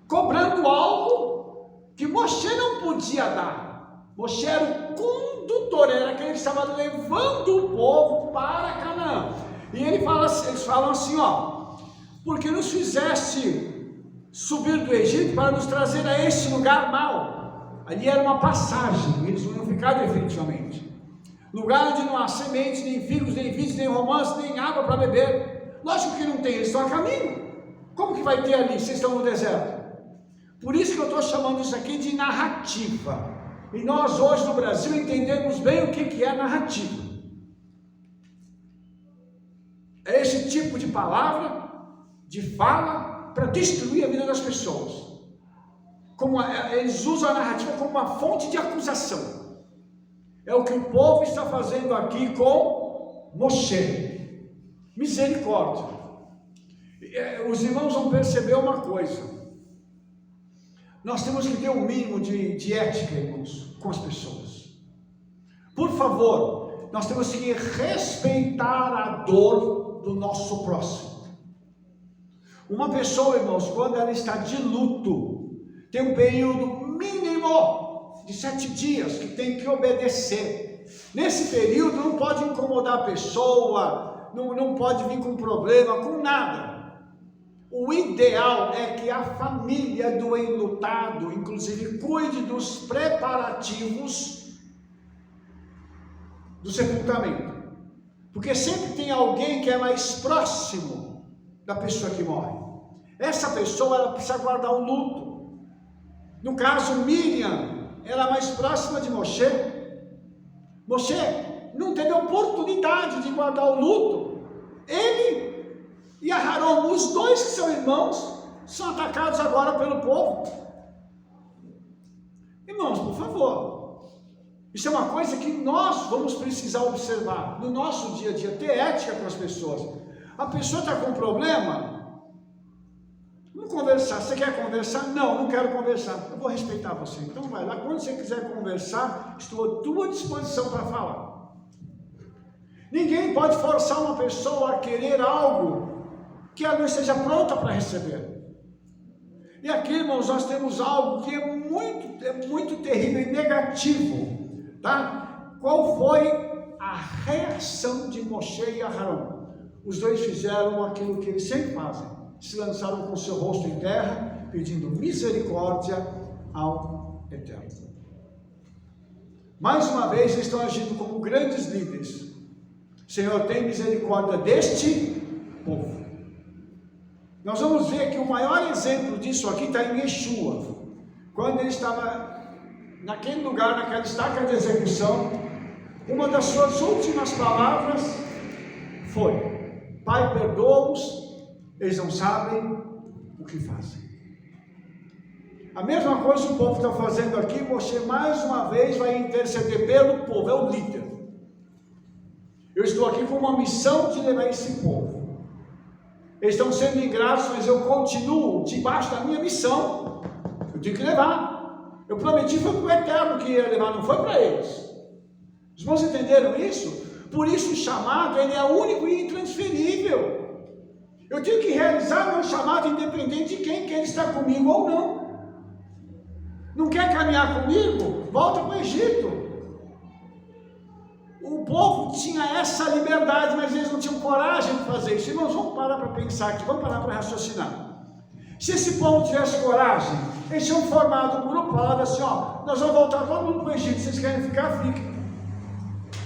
cobrando algo que Moshe não podia dar. Moshe era o condutor, era aquele que estava levando o povo para Canaã. E eles falam assim, porque nos fizeste subir do Egito para nos trazer a este lugar mau. Ali era uma passagem, eles não iam ficar definitivamente. lugar onde não há sementes, nem figos, nem vinhos, nem romances, nem água para beber. Lógico que não tem, eles estão a caminho. Como que vai ter ali, se estão no deserto? Por isso que eu estou chamando isso aqui de narrativa. E nós hoje no Brasil entendemos bem o que é narrativa. É esse tipo de palavra, de fala, para destruir a vida das pessoas. Eles usam a narrativa como uma fonte de acusação. É o que o povo está fazendo aqui com Moshe. Misericórdia. Os irmãos vão perceber uma coisa. Nós temos que ter um mínimo de ética, irmãos, com as pessoas. Por favor, nós temos que respeitar a dor do nosso próximo. Uma pessoa, irmãos, quando ela está de luto, tem um período mínimo de 7 dias que tem que obedecer. Nesse período não pode incomodar a pessoa, não pode vir com problema, com nada. O ideal é que a família do enlutado, inclusive, cuide dos preparativos do sepultamento. Porque sempre tem alguém que é mais próximo da pessoa que morre. Essa pessoa, ela precisa guardar o luto. No caso, Miriam, ela é mais próxima de Moshe. Moshe não teve oportunidade de guardar o luto. Ele e Aharon, os dois que são irmãos, são atacados agora pelo povo. Irmãos, por favor, isso é uma coisa que nós vamos precisar observar no nosso dia a dia, ter ética com as pessoas. A pessoa está com um problema, vamos conversar. Você quer conversar? Não quero conversar. Eu vou respeitar você, então vai lá, quando você quiser conversar, estou à tua disposição para falar. Ninguém pode forçar uma pessoa a querer algo que ela não esteja pronta para receber. E aqui, irmãos, nós temos algo que é muito terrível e negativo, tá? Qual foi a reação de Moshe e Aharon? Os dois fizeram aquilo que eles sempre fazem, se lançaram com seu rosto em terra, pedindo misericórdia ao Eterno. Mais uma vez, eles estão agindo como grandes líderes. Senhor, tem misericórdia deste povo. Nós vamos ver que o maior exemplo disso aqui está em Yeshua. Quando ele estava naquele lugar, naquela estaca de execução, uma das suas últimas palavras foi: Pai, perdoa-os, eles não sabem o que fazem. A mesma coisa o povo está fazendo aqui. Moshe mais uma vez vai interceder pelo povo, é o líder. Eu estou aqui com uma missão de levar esse povo. Eles estão sendo ingratos, mas eu continuo debaixo da minha missão. Eu tenho que levar. Eu prometi, foi para o Eterno que ia levar, não foi para eles. Os irmãos entenderam isso? Por isso o chamado, ele é único e intransferível. Eu tenho que realizar meu chamado independente de quem quer estar comigo ou não. Não quer caminhar comigo? Volta para o Egito. O povo tinha essa liberdade, mas eles não tinham coragem de fazer isso. Irmãos, vamos parar para pensar aqui, vamos parar para raciocinar. Se esse povo tivesse coragem, eles tinham formado um grupo, falado assim: ó, nós vamos voltar todo mundo para o Egito, vocês querem ficar, fiquem.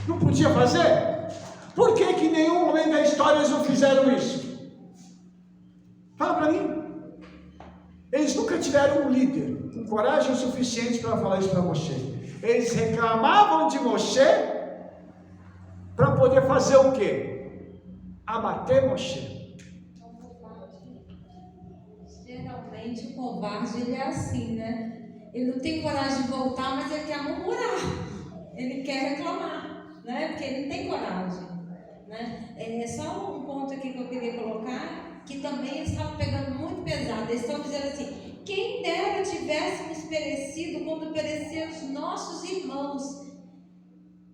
Não podia fazer? Por que em nenhum momento da história eles não fizeram isso? Fala para mim. Eles nunca tiveram um líder com coragem o suficiente para falar isso para Moshe. Eles reclamavam de Moshe para poder fazer o quê? Abater Moshe. Geralmente o covarde, ele é assim, né? Ele não tem coragem de voltar, mas ele quer murmurar. Ele quer reclamar, né? Porque ele não tem coragem, né? É só um ponto aqui que eu queria colocar, que também eles estavam pegando muito pesado. Eles estão dizendo assim: quem dera tivéssemos perecido quando pereceram os nossos irmãos.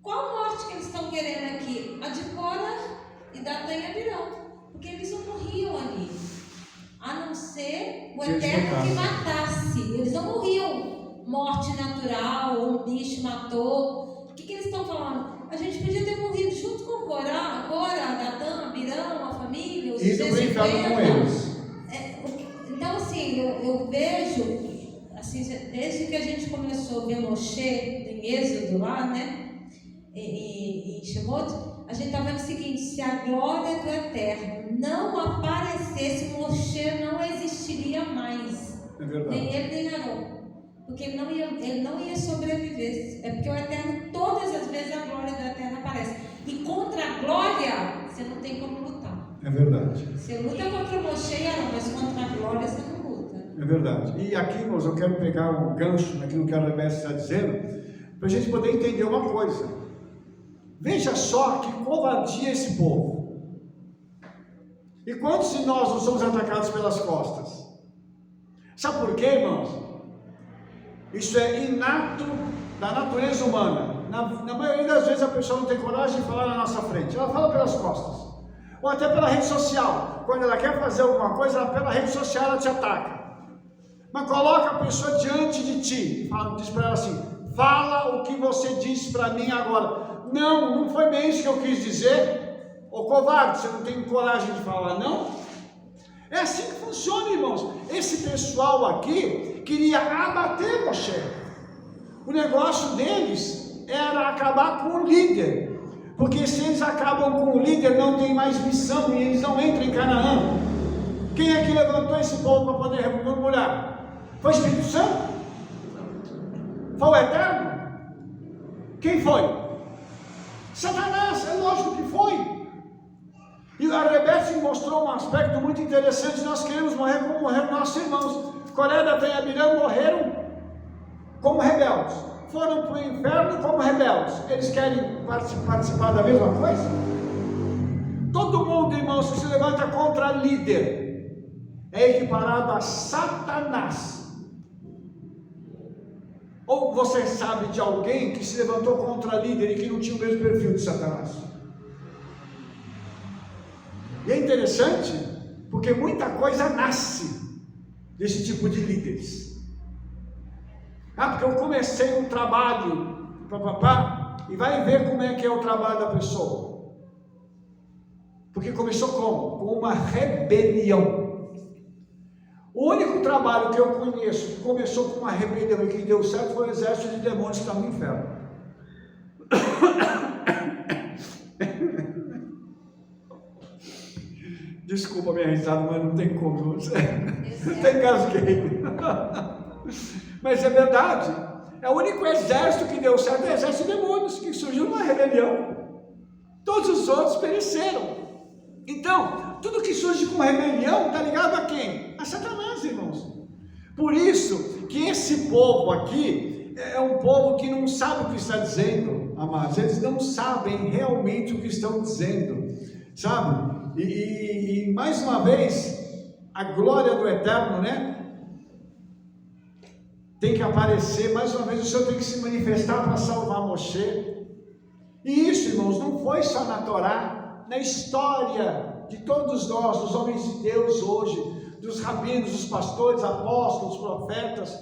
Qual morte que eles estão querendo aqui? A de Cora e Datã e Abirão. Porque eles não morriam ali. A não ser o Eterno que matasse. Eles não morriam morte natural, um bicho matou. O que eles estão falando? A gente podia ter morrido junto com Cora, Datã, Abirão, a família, os 250. Com eles. Então assim, eu vejo, assim, desde que a gente começou a ver Moshe em Êxodo lá, né? em Shemot, a gente está vendo o seguinte: se a glória do Eterno não aparecesse, Moshe não existiria mais. É verdade. Nem ele, nem Arão. Porque ele não ia sobreviver. É porque o Eterno, todas as vezes a glória do Eterno aparece. E contra a glória, você não tem como lutar. É verdade. Você luta contra Moshe e Arão, mas contra a glória você não luta. É verdade. E aqui, irmãos, eu quero pegar um gancho naquilo que a Rebeca está dizendo, para a gente poder entender uma coisa. Veja só que covardia esse povo. E quantos de nós não somos atacados pelas costas? Sabe por quê, irmãos? Isso é inato da natureza humana. Na maioria das vezes a pessoa não tem coragem de falar na nossa frente. Ela fala pelas costas. Ou até pela rede social. Quando ela quer fazer alguma coisa, pela rede social ela te ataca. Mas coloca a pessoa diante de ti. Diz para ela assim: fala o que você disse para mim agora. Não foi bem isso que eu quis dizer. Ô covarde, você não tem coragem de falar, não? É assim que funciona, irmãos. Esse pessoal aqui queria abater Moshe. O negócio deles era acabar com o líder. Porque se eles acabam com o líder, não tem mais missão e eles não entram em Canaã. Quem é que levantou esse povo para poder murmurar? Foi o Espírito Santo? Foi o Eterno? Quem foi? Satanás, é lógico que foi. E a Rebeca mostrou um aspecto muito interessante. Nós queremos morrer como morreram nossos irmãos. Coré, Datã e Abirão morreram como rebeldes. Foram para o inferno como rebeldes. Eles querem participar da mesma coisa? Todo mundo, irmãos, que se levanta contra líder é equiparado a Satanás. Ou você sabe de alguém que se levantou contra líder e que não tinha o mesmo perfil de Satanás? E é interessante, porque muita coisa nasce desse tipo de líderes. Porque eu comecei um trabalho, e vai ver como é que é o trabalho da pessoa. Porque começou como? Com uma rebelião. O único trabalho que eu conheço que começou com uma rebelião e que deu certo foi o exército de demônios que está no inferno. Desculpa a minha risada, mas não tem como. Até engasguei. Mas é verdade. É o único exército que deu certo, é o exército de demônios, que surgiu numa rebelião. Todos os outros pereceram. Então, tudo que surge com rebelião está ligado a quem? A Satanás, irmãos. Por isso que esse povo aqui é um povo que não sabe o que está dizendo, amados. Eles não sabem realmente o que estão dizendo, sabe? E mais uma vez, a glória do Eterno, né? Tem que aparecer, mais uma vez o Senhor tem que se manifestar para salvar Moshe. E isso, irmãos, não foi só na Torá, na história de todos nós, dos homens de Deus hoje, dos rabinos, dos pastores, apóstolos, profetas.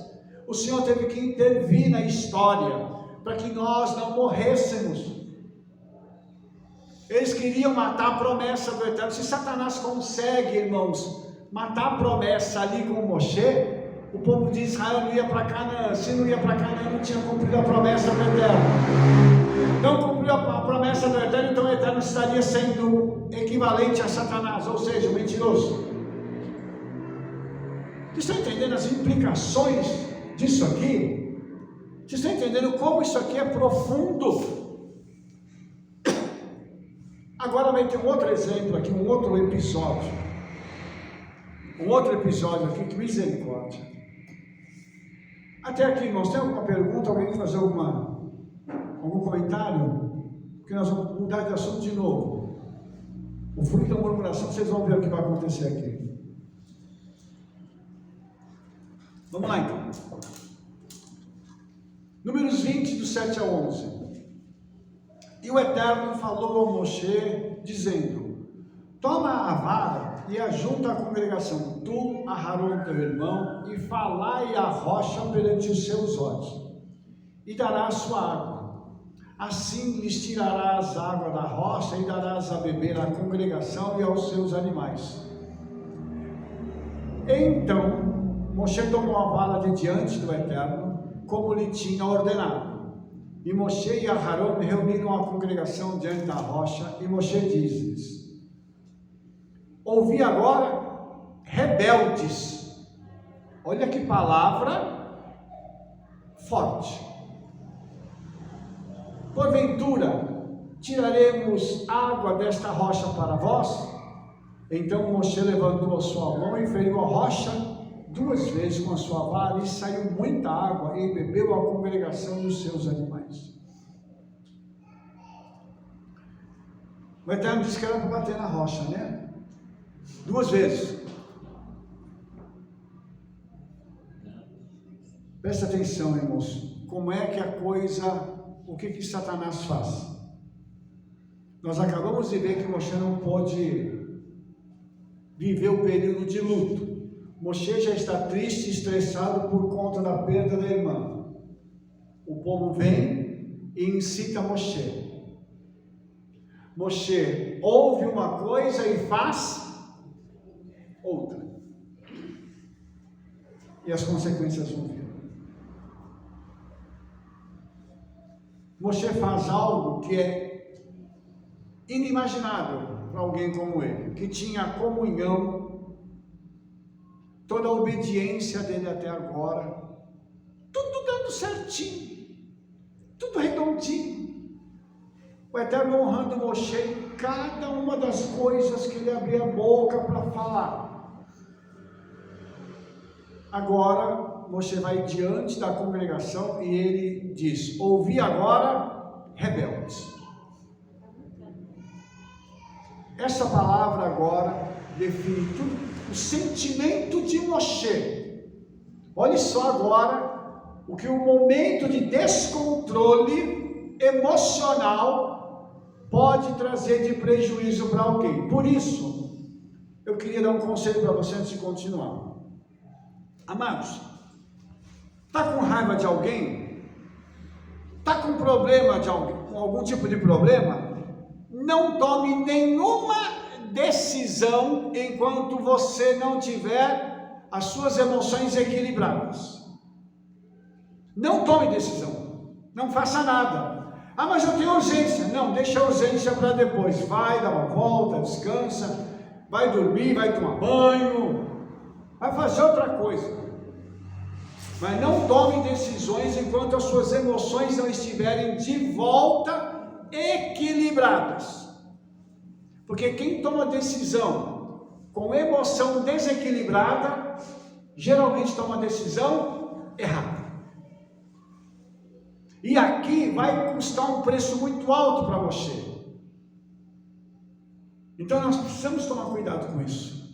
O Senhor teve que intervir na história para que nós não morrêssemos. Eles queriam matar a promessa do Eterno. Se Satanás consegue, irmãos, matar a promessa ali com Moshe, o povo de Israel não ia para Canaã. Se não ia para Canaã, não tinha cumprido a promessa do Eterno. Não cumpriu a promessa do Eterno, então o Eterno estaria sendo equivalente a Satanás, ou seja, um mentiroso. Vocês estão entendendo as implicações disso aqui? Vocês estão entendendo como isso aqui é profundo? Agora vai ter um outro exemplo aqui, um outro episódio. Um outro episódio aqui, que misericórdia. Até aqui, irmãos, tem alguma pergunta? Alguém quer fazer algum comentário? Porque nós vamos mudar de assunto de novo. O fruto da murmuração, vocês vão ver o que vai acontecer aqui. Vamos lá então. Números 20, do 7 a 11. E o Eterno falou a Moshe, dizendo: toma a vara e ajunta a congregação, tu, Aharon, teu irmão, e falai a rocha perante os seus olhos, e darás sua água. Assim lhes tirarás água da rocha e darás a beber à congregação e aos seus animais. Então Moshe tomou a vara de diante do Eterno, como lhe tinha ordenado. E Moshe e Aharon reuniram a congregação diante da rocha, e Moshe diz-lhes: ouvi agora, rebeldes. Olha que palavra forte. Porventura, tiraremos água desta rocha para vós? Então Moshe levantou a sua mão e feriu a rocha 2 vezes com a sua vara, e saiu muita água, e bebeu a congregação dos seus animais. O Eterno disse que era para bater na rocha, né? 2 vezes. Presta atenção, irmãos. Como é que a coisa, o que Satanás faz? Nós acabamos de ver que Moshe não pôde viver o período de luto. Moshe já está triste e estressado por conta da perda da irmã. O povo vem e incita Moshe. Moshe ouve uma coisa e faz outra. E as consequências vão vir. Moshe faz algo que é inimaginável para alguém como ele, que tinha comunhão, toda a obediência dele até agora, tudo dando certinho, tudo redondinho, o Eterno honrando Moshe em cada uma das coisas que ele abria a boca para falar. Agora Moshe vai diante da congregação e ele diz: ouvi agora, rebeldes. Essa palavra agora define tudo, o sentimento de Moshe. Olhe só agora o que o momento de descontrole emocional pode trazer de prejuízo para alguém. Por isso, eu queria dar um conselho para você antes de continuar. Amados, está com raiva de alguém? Está com problema de alguém, com algum tipo de problema? Não tome nenhuma decisão enquanto você não tiver as suas emoções equilibradas. Não tome decisão, não faça nada. Ah, mas eu tenho urgência. Não, deixa a urgência para depois. Vai dar uma volta, descansa, vai dormir, vai tomar banho, vai fazer outra coisa. Mas não tome decisões enquanto as suas emoções não estiverem de volta equilibradas. Porque quem toma decisão com emoção desequilibrada, geralmente toma decisão errada. E aqui vai custar um preço muito alto para você. Então nós precisamos tomar cuidado com isso.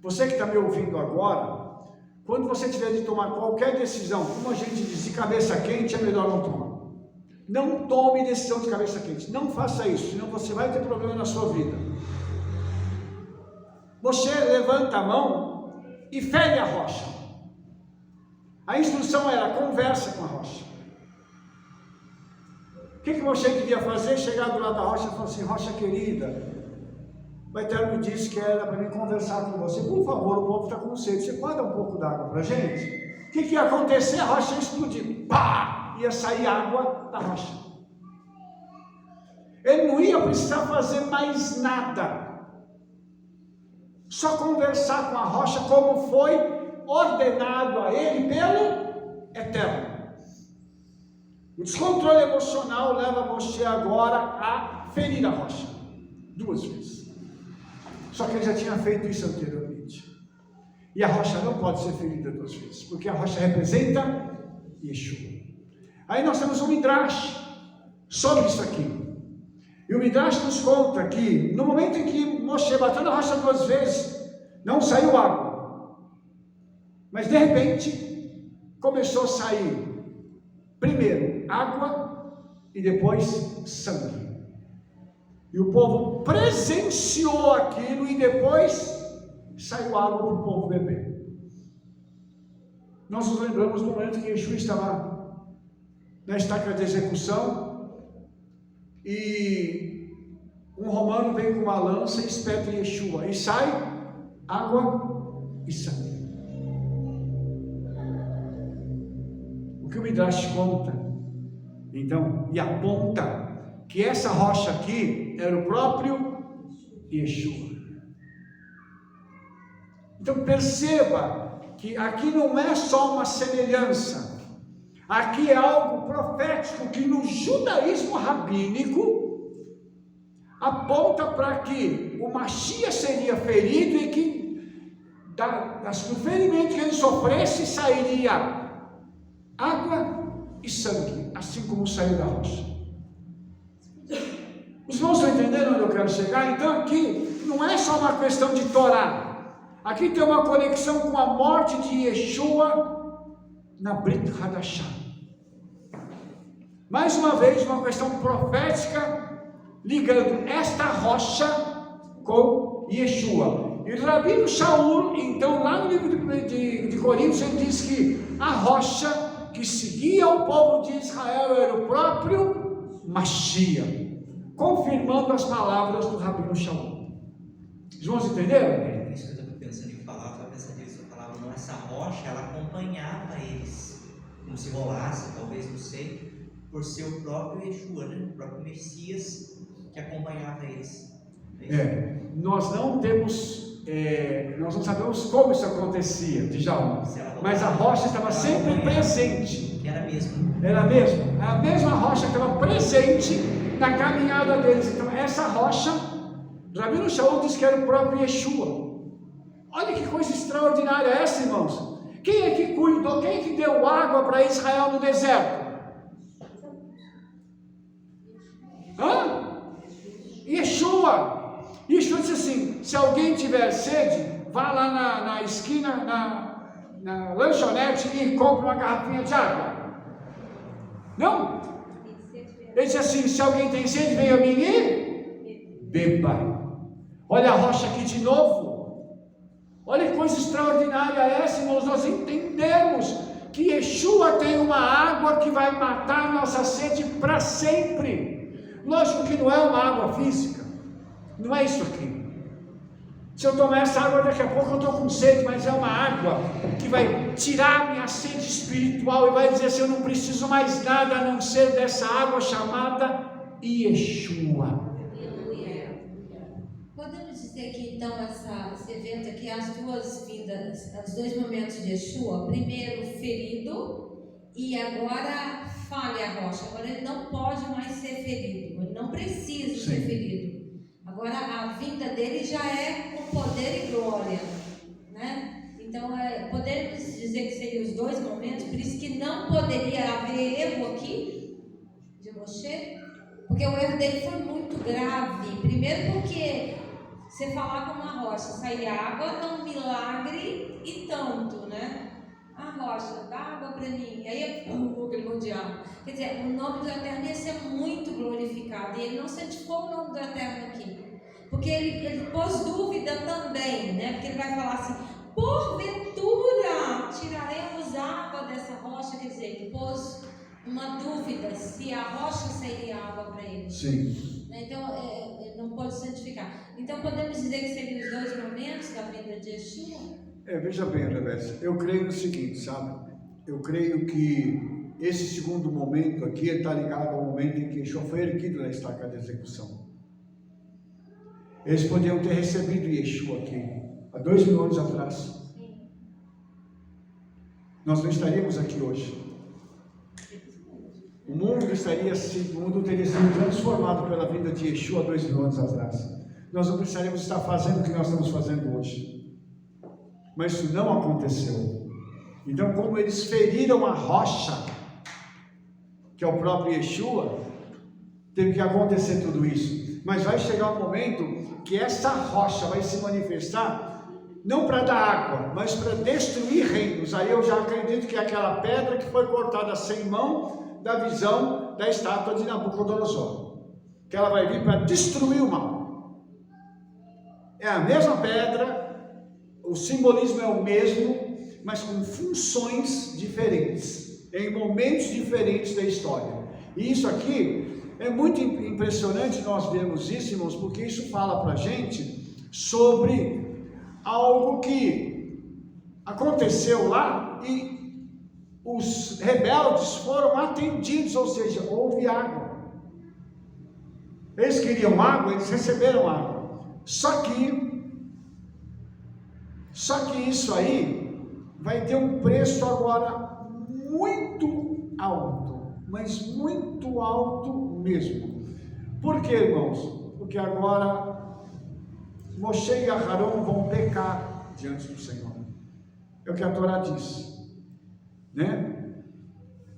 Você que está me ouvindo agora, quando você tiver de tomar qualquer decisão, como a gente diz, de cabeça quente, é melhor não tomar. Não tome decisão de cabeça quente, não faça isso, senão você vai ter problema na sua vida. Você levanta a mão e fere a rocha. A instrução era: conversa com a rocha. O que você devia fazer? Chegar do lado da rocha e falar assim: rocha querida, o Eterno disse que era para mim conversar com você. Por favor, o povo está com sede, você pode dar um pouco d'água para a gente? O que ia acontecer? A rocha ia explodir. Pá! Ia sair água da rocha. Ele não ia precisar fazer mais nada. Só conversar com a rocha como foi ordenado a ele pelo Eterno. O descontrole emocional leva você agora a ferir a rocha 2 vezes. Só que ele já tinha feito isso anteriormente. E a rocha não pode ser ferida 2 vezes, porque a rocha representa Yeshua. Aí nós temos um Midrash sobre isso aqui. E o Midrash nos conta que no momento em que Moshe bateu na rocha 2 vezes, não saiu água. Mas de repente, começou a sair primeiro água e depois sangue. E o povo presenciou aquilo e depois saiu água para o povo beber. Nós nos lembramos do momento que Yeshua estava na estaca de execução e um romano vem com uma lança e espeta Yeshua e sai água e sangue. O que o Midrash conta Então, e aponta que essa rocha aqui era o próprio Yeshua. Então perceba que aqui não é só uma semelhança, aqui é algo profético que no judaísmo rabínico aponta para que o Mashiach seria ferido e que do ferimento que ele sofresse sairia água e sangue, assim como saiu da rocha. Os irmãos estão entendendo onde eu quero chegar? Então aqui não é só uma questão de Torá. Aqui tem uma conexão com a morte de Yeshua na Brit Hadashah. Mais uma vez, uma questão profética ligando esta rocha com Yeshua. E o Rabino Shaul, então, lá no livro de Coríntios, ele diz que a rocha que seguia o povo de Israel era o próprio Mashiach, confirmando as palavras do Rabino Shaul. Os irmãos entenderam? Isso que eu estou pensando em falar, eu estava pensando nisso, eu falava, não, essa rocha, ela acompanhava eles, como se rolasse, talvez, não sei, por ser o próprio Yeshua, né? O próprio Messias que acompanhava eles. Nós não temos, nós não sabemos como isso acontecia, Djalma, mas a rocha estava sempre presente. Era mesmo. Era mesmo, a mesma rocha que estava presente na caminhada deles. Então essa rocha, Rabino Shaul diz que era o próprio Yeshua. Olha que coisa extraordinária essa, irmãos. Quem é que cuidou, quem é que deu água para Israel no deserto? Yeshua. Yeshua disse assim: se alguém tiver sede, vá lá na esquina, na lanchonete e compre uma garrafinha de água. Não? Ele disse assim: se alguém tem sede, venha a mim e beba. Olha a rocha aqui de novo. Olha que coisa extraordinária essa, irmãos. Nós entendemos que Yeshua tem uma água que vai matar a nossa sede para sempre. Lógico que não é uma água física, não é isso aqui. Se eu tomar essa água, daqui a pouco eu estou com sede, mas é uma água que vai tirar a minha sede espiritual e vai dizer assim: eu não preciso mais nada a não ser dessa água chamada Yeshua. Podemos dizer que então esse evento aqui, as duas vidas, os dois momentos de Yeshua, primeiro ferido e agora falha a rocha. Agora ele não pode mais ser ferido, ele não precisa ser ferido. Agora a vinda dele já é com poder e glória, né? Então podemos dizer que seriam os dois momentos, por isso que não poderia haver erro aqui de Moshe, porque o erro dele foi muito grave. Primeiro porque você falar com uma rocha, sair água é um milagre e tanto, né? A rocha, dá água para mim. Aí aquele mundial. Quer dizer, o nome do Eterno ia ser muito glorificado. E ele não santificou o nome do Eterno aqui. Porque ele pôs dúvida também, né? Porque ele vai falar assim: porventura tiraremos água dessa rocha. Quer dizer, ele pôs uma dúvida se a rocha seria água para ele. Sim. Então, ele não pode santificar. Então, podemos dizer que seriam os dois momentos da vida de Yeshua? Veja bem, Rebeca, eu creio no seguinte, sabe? Eu creio que esse segundo momento aqui está ligado ao momento em que Yeshua foi erguido na estaca de execução. Eles podiam ter recebido Yeshua aqui há 2000 anos atrás. Nós não estaríamos aqui hoje. O mundo teria sido transformado pela vinda de Yeshua há 2000 anos atrás. Nós não precisaríamos estar fazendo o que nós estamos fazendo hoje. Mas isso não aconteceu. Então, como eles feriram a rocha, que é o próprio Yeshua, teve que acontecer tudo isso. Mas vai chegar um momento que essa rocha vai se manifestar, não para dar água, mas para destruir reinos. Aí eu já acredito que é aquela pedra que foi cortada sem mão da visão da estátua de Nabucodonosor, que ela vai vir para destruir o mal. É a mesma pedra, o simbolismo é o mesmo, mas com funções diferentes, em momentos diferentes da história. E isso aqui é muito impressionante nós vermos isso, irmãos, porque isso fala para a gente sobre algo que aconteceu lá e os rebeldes foram atendidos, ou seja, houve água. Eles queriam água, eles receberam água. Só que isso aí vai ter um preço agora muito alto, mas muito alto mesmo. Por quê, irmãos? Porque agora Moshe e Aharon vão pecar diante do Senhor. É o que a Torá diz, né?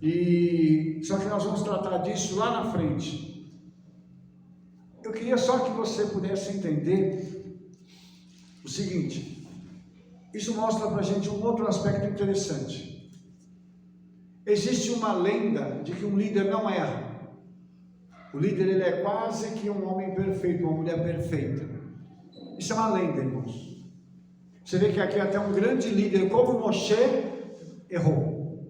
E só que nós vamos tratar disso lá na frente. Eu queria só que você pudesse entender o seguinte: isso mostra para a gente um outro aspecto interessante. Existe uma lenda de que um líder não erra. O líder, ele é quase que um homem perfeito, uma mulher perfeita. Isso é uma lenda, irmãos. Você vê que aqui até um grande líder como Moshe errou.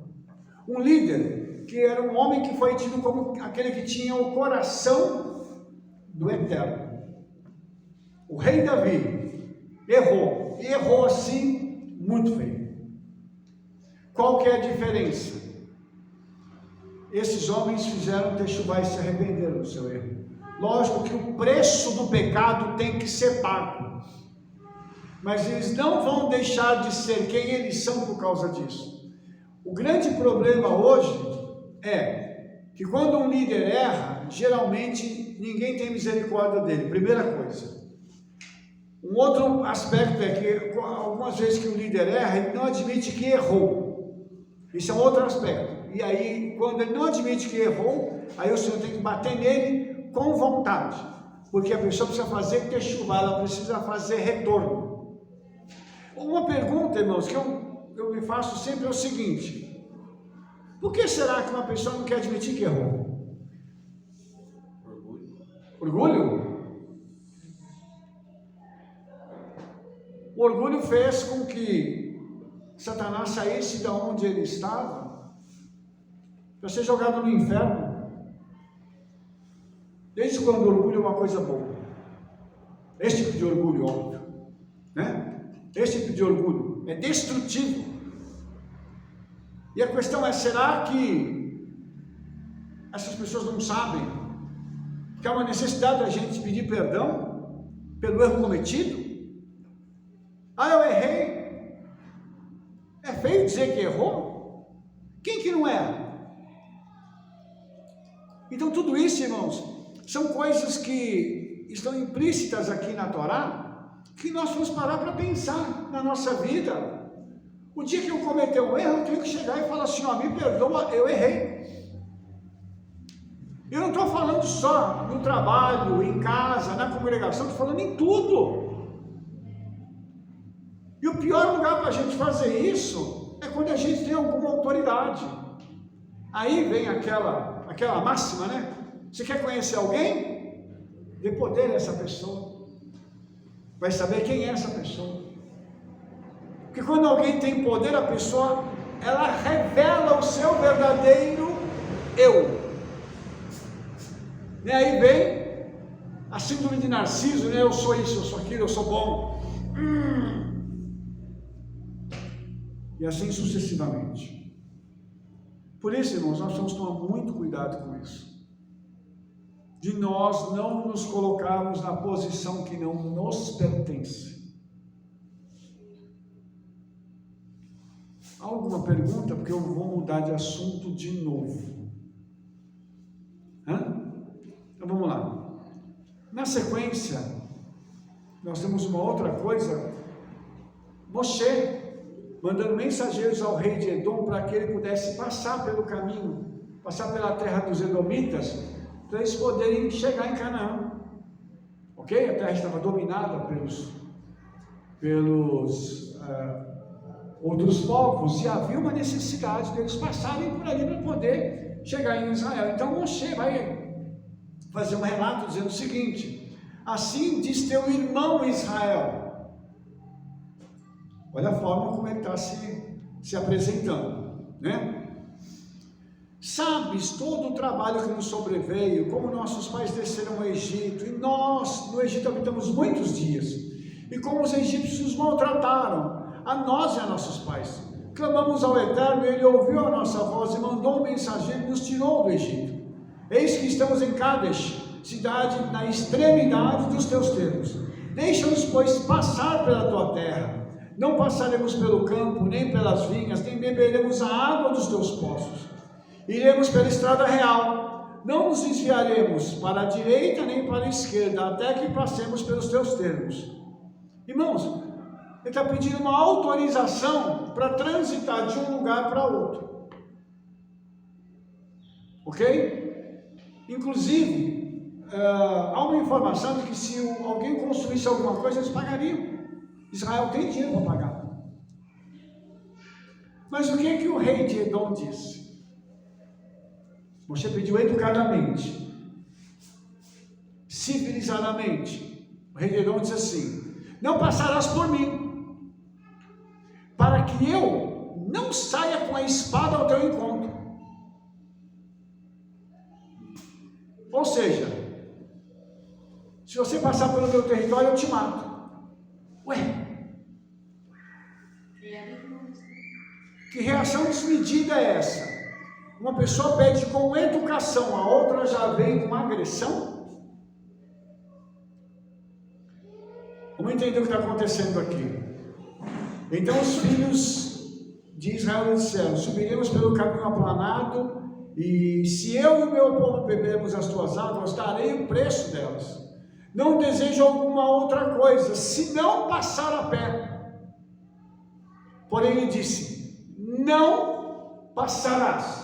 Um líder que era um homem que foi tido como aquele que tinha o coração do Eterno. O rei Davi errou, e errou assim muito feio. Qual que é a diferença? Esses homens fizeram techuvá e se arrependeram do seu erro. Lógico que o preço do pecado tem que ser pago, mas eles não vão deixar de ser quem eles são por causa disso. O grande problema hoje é que quando um líder erra, geralmente ninguém tem misericórdia dele, primeira coisa. Um outro aspecto é que algumas vezes que o líder erra, ele não admite que errou. Isso é um outro aspecto. E aí, quando ele não admite que errou, aí o Senhor tem que bater nele com vontade, porque a pessoa precisa fazer techuvá, ela precisa fazer retorno. Uma pergunta, irmãos, que eu me faço sempre é o seguinte: por que será que uma pessoa não quer admitir que errou? Orgulho? O orgulho fez com que Satanás saísse de onde ele estava para ser jogado no inferno. Desde quando o orgulho é uma coisa boa? Esse tipo de orgulho, óbvio, né? Esse tipo de orgulho é destrutivo. E a questão é: será que essas pessoas não sabem que há uma necessidade da gente pedir perdão pelo erro cometido? Ah, eu errei. É feio dizer que errou? Quem que não erra? Então tudo isso, irmãos, são coisas que estão implícitas aqui na Torá, que nós vamos parar para pensar na nossa vida. O dia que eu cometer um erro, eu tenho que chegar e falar assim: ó, me perdoa, eu errei. Eu não estou falando só no trabalho, em casa, na congregação, estou falando em tudo. E o pior lugar para a gente fazer isso é quando a gente tem alguma autoridade. Aí vem aquela máxima, né? Você quer conhecer alguém? Dê poder a essa pessoa. Vai saber quem é essa pessoa. Porque quando alguém tem poder, a pessoa, ela revela o seu verdadeiro eu. E aí vem a síndrome de Narciso, né? Eu sou isso, eu sou aquilo, eu sou bom. E assim sucessivamente. Por isso, irmãos, nós temos que tomar muito cuidado com isso. De nós não nos colocarmos na posição que não nos pertence. Alguma pergunta? Porque eu vou mudar de assunto de novo. Então vamos lá. Na sequência, nós temos uma outra coisa. Moshe mandando mensageiros ao rei de Edom para que ele pudesse passar pelo caminho, passar pela terra dos Edomitas, para eles poderem chegar em Canaã. Ok? A terra estava dominada pelos outros povos, e havia uma necessidade deles passarem por ali para poder chegar em Israel. Então Moshe vai fazer um relato dizendo o seguinte: assim diz teu irmão Israel. Olha a forma como ele está se apresentando, né? Sabes todo o trabalho que nos sobreveio, como nossos pais desceram ao Egito, e nós no Egito habitamos muitos dias, e como os egípcios nos maltrataram, a nós e a nossos pais. Clamamos ao Eterno, Ele ouviu a nossa voz e mandou um mensageiro e nos tirou do Egito. Eis que estamos em Cádiz, cidade na extremidade dos teus termos. Deixa-nos, pois, passar pela tua terra. Não passaremos pelo campo, nem pelas vinhas, nem beberemos a água dos teus poços. Iremos pela estrada real. Não nos desviaremos para a direita nem para a esquerda, até que passemos pelos teus termos. Irmãos, ele está pedindo uma autorização para transitar de um lugar para outro. Ok? Inclusive, há uma informação de que se alguém construísse alguma coisa, eles pagariam. Israel tem dinheiro para pagar. Mas o que é que o rei de Edom disse? Moshe pediu educadamente, civilizadamente. O rei de Edom disse assim: não passarás por mim, para que eu não saia com a espada ao teu encontro. Ou seja, se você passar pelo meu território, eu te mato. Ué, que reação desmedida é essa? Uma pessoa pede com educação, a outra já vem com agressão? Vamos entender o que está acontecendo aqui. Então os filhos de Israel disseram: subiremos pelo caminho aplanado, e se eu e o meu povo bebermos as tuas águas, darei o preço delas. Não desejo alguma outra coisa, senão passar a pé. Porém ele disse: não passarás.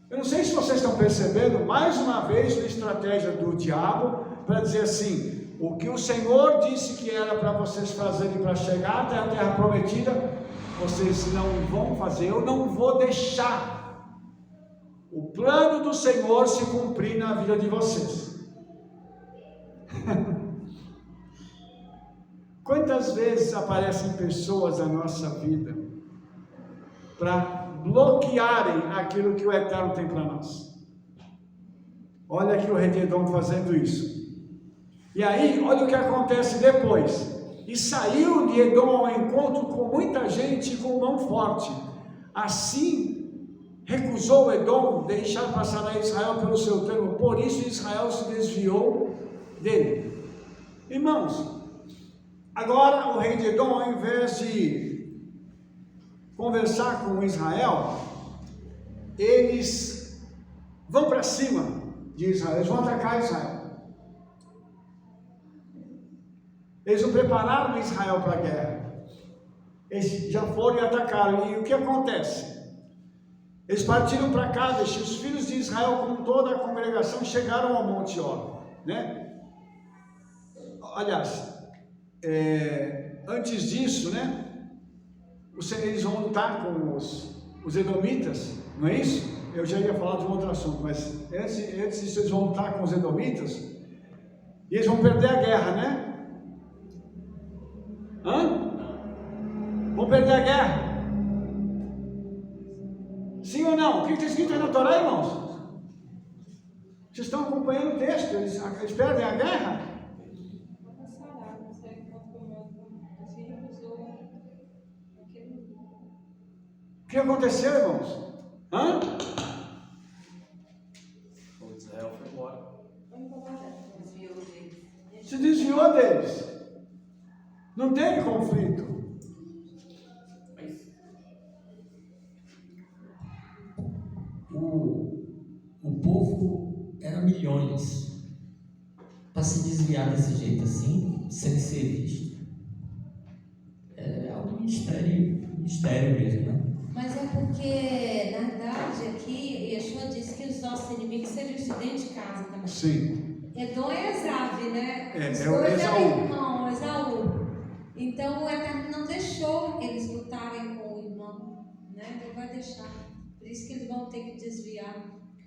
Eu não sei se vocês estão percebendo, mais uma vez, a estratégia do diabo, para dizer assim: o que o Senhor disse que era para vocês fazerem para chegar até a terra prometida, vocês não vão fazer. Eu não vou deixar o plano do Senhor se cumprir na vida de vocês. Quantas vezes aparecem pessoas na nossa vida para bloquearem aquilo que o Eterno tem para nós? Olha aqui o rei de Edom fazendo isso. E aí, olha o que acontece depois. E saiu de Edom ao encontro com muita gente e com mão forte. Assim, recusou Edom deixar passar a Israel pelo seu termo. Por isso, Israel se desviou dele. Irmãos, agora o rei de Edom, ao invés de conversar com Israel, eles vão para cima de Israel, eles vão atacar Israel. Eles não prepararam Israel para a guerra. Eles já foram e atacaram. E o que acontece? Eles partiram para Cádiz, e os filhos de Israel, com toda a congregação, chegaram ao Monte Or, né? Aliás, antes disso, né? Eles vão lutar com os edomitas, não é isso? Eu já ia falar de um outro assunto, mas antes disso eles vão lutar com os edomitas, e eles vão perder a guerra, né? Vão perder a guerra? Sim ou não? O que está escrito aí na Torá, irmãos? Vocês estão acompanhando o texto? Eles perdem a guerra? O que aconteceu, irmãos? O Israel foi embora. Se desviou deles. Não teve conflito. O povo era milhões. Para se desviar desse jeito assim, sem ser visto, é algo mistério mesmo, né? Mas é porque, na verdade, aqui, Yeshua disse que os nossos inimigos seriam os de dentro de casa também. Sim. Edom é Esav, né? É o Esaú. Irmão, Esaú. Então o Eterno não deixou eles lutarem com o irmão, né? Não vai deixar. Por isso que eles vão ter que desviar.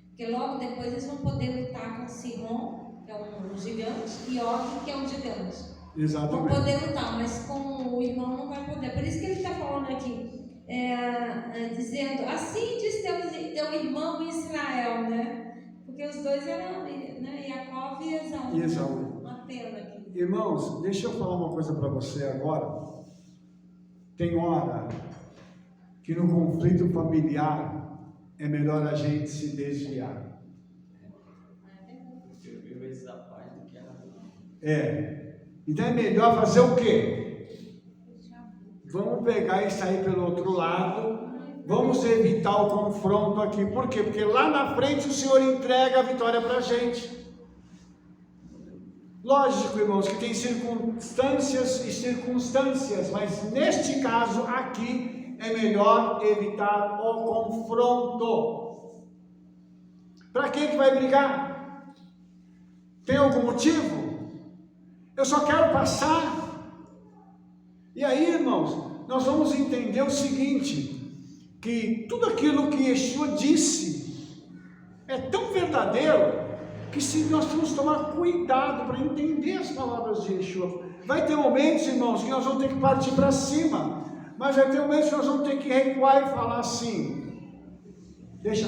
Porque logo depois eles vão poder lutar com Sihon, que é um gigante, e Og, que é um gigante. Exatamente. Vão poder lutar, mas com o irmão não vai poder. Por isso que ele está falando aqui, dizendo, assim diz teu irmão Israel, né? Porque os dois eram, né? Jacó e Esaú. Uma pena aqui. Irmãos, deixa eu falar uma coisa para você agora, Tem hora que no conflito familiar é melhor a gente se desviar. Prefiro vezes a paz do que a razão. Então é melhor fazer o quê? Vamos pegar e sair pelo outro lado. Vamos evitar o confronto aqui. Por quê? Porque lá na frente o Senhor entrega a vitória para a gente. Lógico, irmãos, que tem circunstâncias e circunstâncias, mas neste caso aqui é melhor evitar o confronto. Para que vai brigar? Tem algum motivo? Eu só quero passar. E aí, irmãos, nós vamos entender o seguinte, que tudo aquilo que Yeshua disse é tão verdadeiro, que se nós temos que tomar cuidado para entender as palavras de Yeshua. Vai ter momentos, irmãos, que nós vamos ter que partir para cima, mas vai ter momentos que nós vamos ter que recuar e falar assim, deixa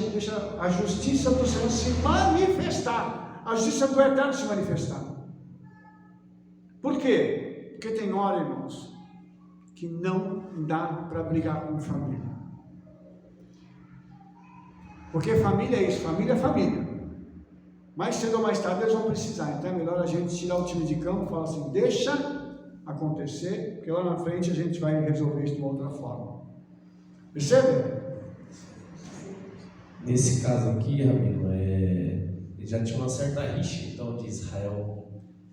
a justiça do Senhor se manifestar, a justiça do Eterno se manifestar. Por quê? Porque tem hora, irmãos, que não dá para brigar com família. Porque família é isso, família é família. Mais cedo ou mais tarde eles vão precisar, então é melhor a gente tirar o time de campo e falar assim, deixa acontecer, porque lá na frente a gente vai resolver isso de uma outra forma. Percebe? Nesse caso aqui, Rabino, ele já tinha uma certa rixa, então, de Israel,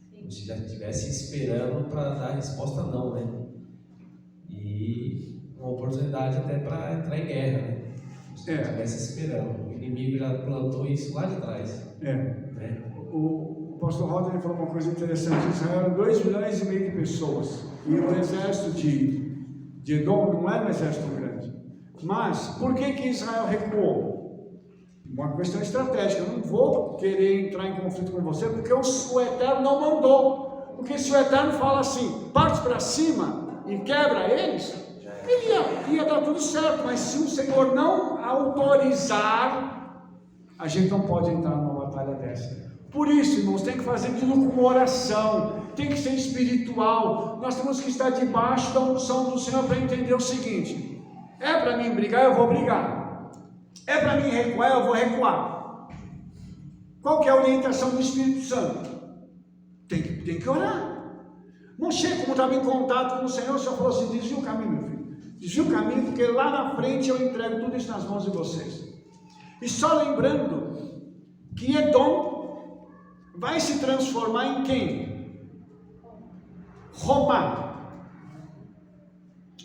como se já estivesse esperando para dar a resposta não, né? E uma oportunidade até para entrar em guerra, né? Se estivesse esperando. O inimigo já plantou isso lá de trás. O pastor Roder falou uma coisa interessante. Israel eram 2,5 milhões de pessoas, e o exército de Edom não era um exército grande. Mas por que Israel recuou? Uma questão estratégica. Eu não vou querer entrar em conflito com você porque o Eterno não mandou. Porque se o Eterno fala assim, parte para cima e quebra eles, ia dar tudo certo. Mas se o Senhor não autorizar, a gente não pode entrar numa batalha dessa. Por isso, irmãos, tem que fazer tudo com oração, tem que ser espiritual. Nós temos que estar debaixo da unção do Senhor para entender o seguinte: é para mim brigar, eu vou brigar. É para mim recuar, eu vou recuar. Qual que é a orientação do Espírito Santo? Tem que orar. Moshe, como estava em contato com o Senhor falou assim, desvia o caminho, meu filho. Desvia o caminho, porque lá na frente eu entrego tudo isso nas mãos de vocês. E só lembrando que Edom vai se transformar em quem? Roma.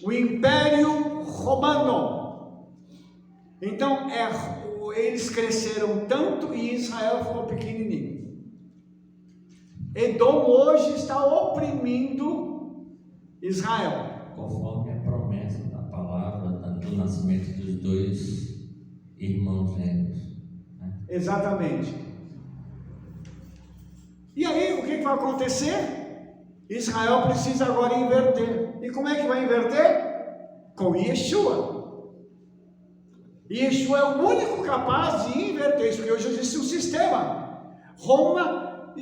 O Império Romano. Então, eles cresceram tanto e Israel ficou pequenininho. Edom hoje está oprimindo Israel. Conforme a promessa da palavra do nascimento dos 2 irmãos gêmeos. Né? Exatamente. E aí, o que vai acontecer? Israel precisa agora inverter. E como é que vai inverter? Com Yeshua. Yeshua é o único capaz de inverter isso, porque hoje existe um sistema. Roma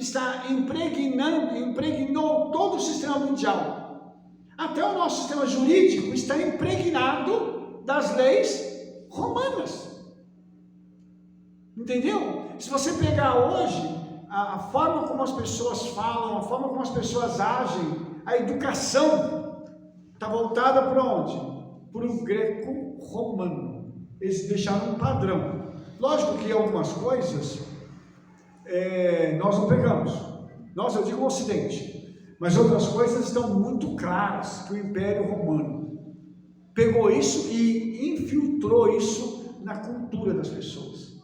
impregnou todo o sistema mundial. Até o nosso sistema jurídico está impregnado das leis romanas. Entendeu? Se você pegar hoje a forma como as pessoas falam, a forma como as pessoas agem, a educação está voltada para onde? Para o greco-romano. Eles deixaram um padrão. Lógico que algumas coisas nós não pegamos. Nós, eu digo o Ocidente. Mas outras coisas estão muito claras que o Império Romano pegou isso e infiltrou isso na cultura das pessoas.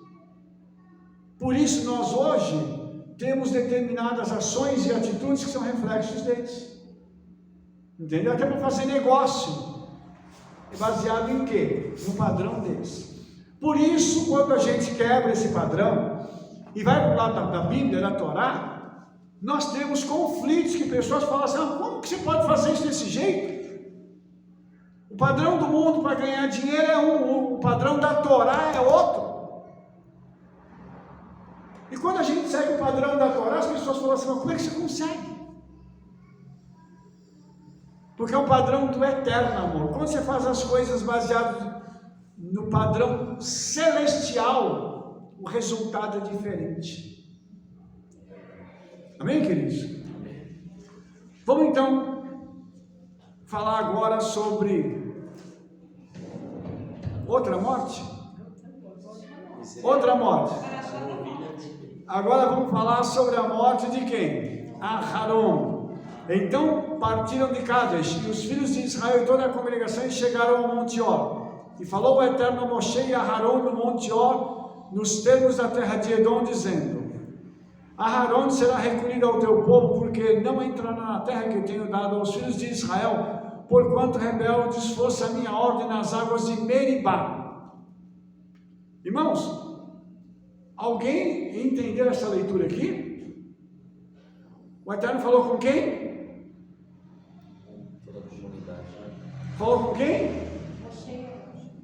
Por isso nós hoje temos determinadas ações e atitudes que são reflexos deles. Entendeu? Até para fazer negócio. Baseado em quê? No padrão deles. Por isso, quando a gente quebra esse padrão e vai para o lado da Bíblia, da Torá, nós temos conflitos que pessoas falam assim, como que você pode fazer isso desse jeito? O padrão do mundo para ganhar dinheiro é o padrão da Torá é outro. E quando a gente segue o padrão da Torá, as pessoas falam assim, como é que você consegue? Porque é um padrão do eterno amor. Quando você faz as coisas baseadas no padrão celestial, o resultado é diferente. Amém, queridos? Vamos então falar agora sobre outra morte? Outra morte. Agora vamos falar sobre a morte de quem? Aharon. Então partiram de Cádiz, e os filhos de Israel e toda a congregação chegaram ao Monte Or. E falou o Eterno a Moshe e a Aharon no Monte Or, nos termos da terra de Edom, dizendo: Aharon será recolhido ao teu povo, porque não entrará na terra que tenho dado aos filhos de Israel, porquanto rebeldes fosse a minha ordem nas águas de Meribá. Irmãos, alguém entendeu essa leitura aqui? O Eterno falou com quem? Toda a comunidade. Falou com quem?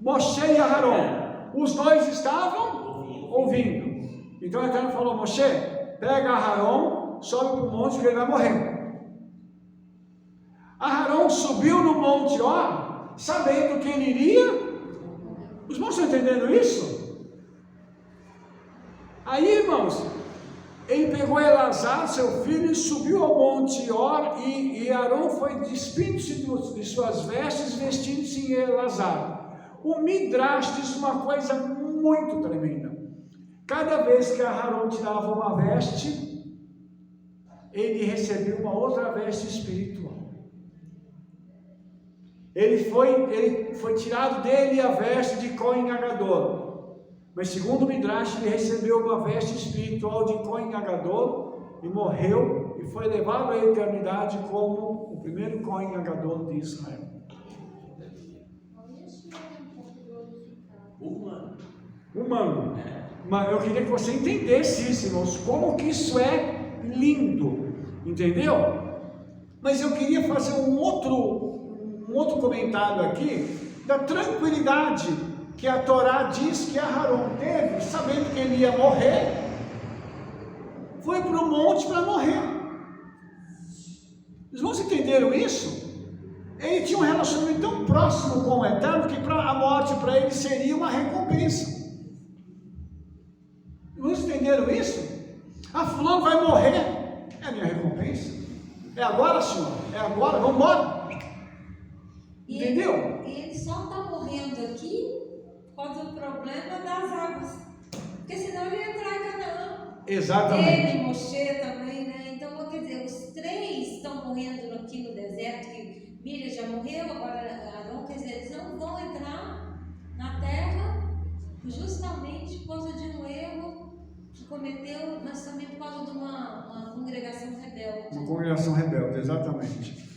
Moshe e Aharon. Os dois estavam ouvindo. Então o Eterno falou: Moshe, pega Aharon, sobe para o monte que ele vai morrer. Aharon subiu no monte Or, sabendo que ele iria. Os irmãos estão entendendo isso? Aí, irmãos, ele pegou Elazar, seu filho, e subiu ao monte Or, e Aharon foi despindo-se de suas vestes, vestindo-se em Elazar. O Midrash diz uma coisa muito tremenda. Cada vez que Aharon tirava uma veste, ele recebia uma outra veste espiritual. Ele foi tirado dele a veste de Cohen Agadol, mas segundo o Midrash, ele recebeu uma veste espiritual de Cohen Agadol e morreu e foi levado à eternidade como o primeiro Cohen Agadol de Israel. Humano. Mas eu queria que você entendesse isso, irmãos, como que isso é lindo, entendeu? Mas eu queria fazer um outro comentário aqui, da tranquilidade que a Torá diz que Aharon teve, sabendo que ele ia morrer, foi para o monte para morrer. Os irmãos entenderam isso? Ele tinha um relacionamento tão próximo com o Eterno, que a morte para ele seria uma recompensa. Vocês entenderam isso? Fulano vai morrer, é a minha recompensa. É agora, Senhor, é agora, vamos embora. Entendeu? E ele só está morrendo aqui por causa do problema das águas, porque senão ele ia entrar em Canaã. Exatamente. Ele, Moshe também, né? Então, quer dizer, os três estão morrendo aqui no deserto, que Miriam já morreu, agora Arão, quer dizer, eles não vão entrar na terra justamente por causa de um erro que cometeu, mas também por causa de uma congregação rebelde. Uma congregação rebelde, exatamente.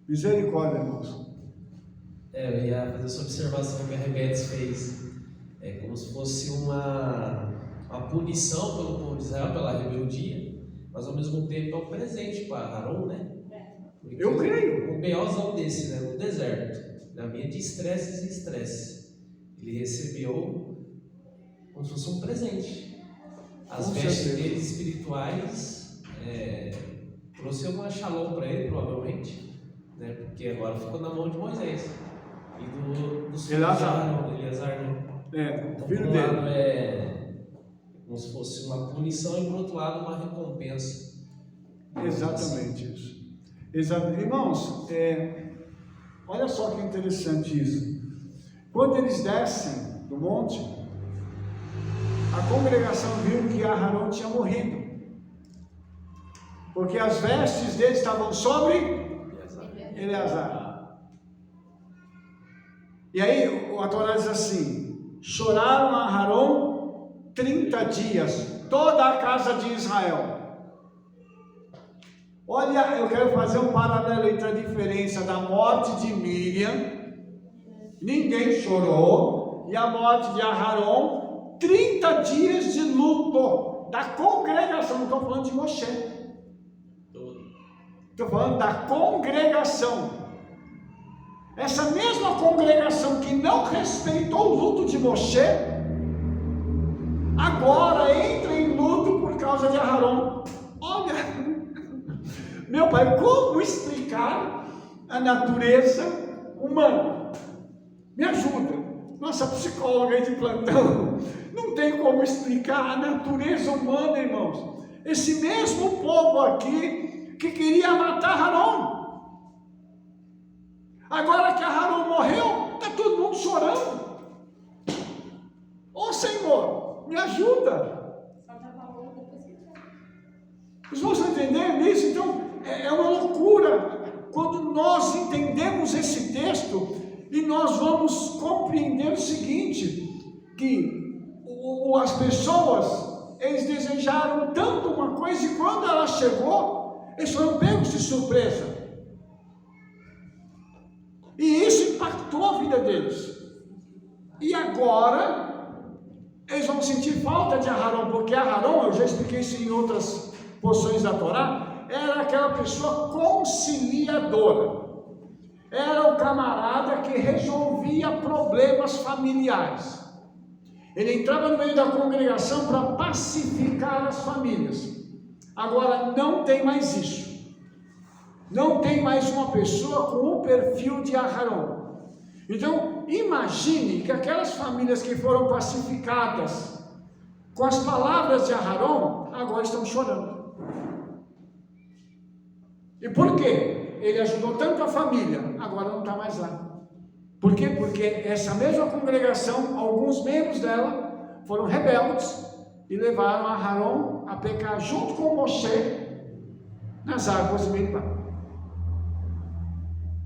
Misericórdia, irmãos. Eu ia fazer essa observação que a Rebetes fez. É como se fosse uma punição pelo povo de Israel, pela rebeldia, mas ao mesmo tempo é um presente para Aharon, né? Porque Eu creio. Um B.O.zão desse, né? No deserto, na minha de estresses e estresse, ele recebeu como se fosse um presente. As vestes dele espirituais trouxe uma shalom para ele, provavelmente, né? Porque agora ficou na mão de Moisés e do filho Eleazar, né? Então, filho por um dele. lado é como se fosse uma punição e por outro lado uma recompensa. Exatamente isso. Irmãos, olha só que interessante isso. Quando eles descem do monte, a congregação viu que Aharon tinha morrido, porque as vestes dele estavam sobre Eleazar. E aí a Torá diz assim: choraram a Aharon 30 dias, toda a casa de Israel. Olha, eu quero fazer um paralelo entre a diferença da morte de Miriam, ninguém chorou, e a morte de Aharon, 30 dias de luto da congregação. Não estou falando de Moshe, estou falando da congregação. Essa mesma congregação que não respeitou o luto de Moshe, agora entra em luto por causa de Aharon. Olha, meu pai, como explicar a natureza humana. Me ajuda. Nossa psicóloga aí de plantão não tem como explicar a natureza humana, irmãos. Esse mesmo povo aqui que queria matar Haron. Agora que Haron morreu, está todo mundo chorando. Ô Senhor, me ajuda. Os irmãos estão entendendo isso? Então, é uma loucura quando nós entendemos esse texto e nós vamos compreender o seguinte, que as pessoas, eles desejaram tanto uma coisa e quando ela chegou, eles foram pegos de surpresa. E isso impactou a vida deles. E agora, eles vão sentir falta de Aharon, porque Aharon, eu já expliquei isso em outras porções da Torá, era aquela pessoa conciliadora. Era o camarada que resolvia problemas familiares. Ele entrava no meio da congregação para pacificar as famílias. Agora não tem mais isso. Não tem mais uma pessoa com o perfil de Aharon. Então, imagine que aquelas famílias que foram pacificadas com as palavras de Aharon, agora estão chorando. E por quê? Ele ajudou tanto a família, agora não está mais lá. Por quê? Porque essa mesma congregação, alguns membros dela, foram rebeldes e levaram Aharon a pecar junto com Moshe nas águas de Meribá.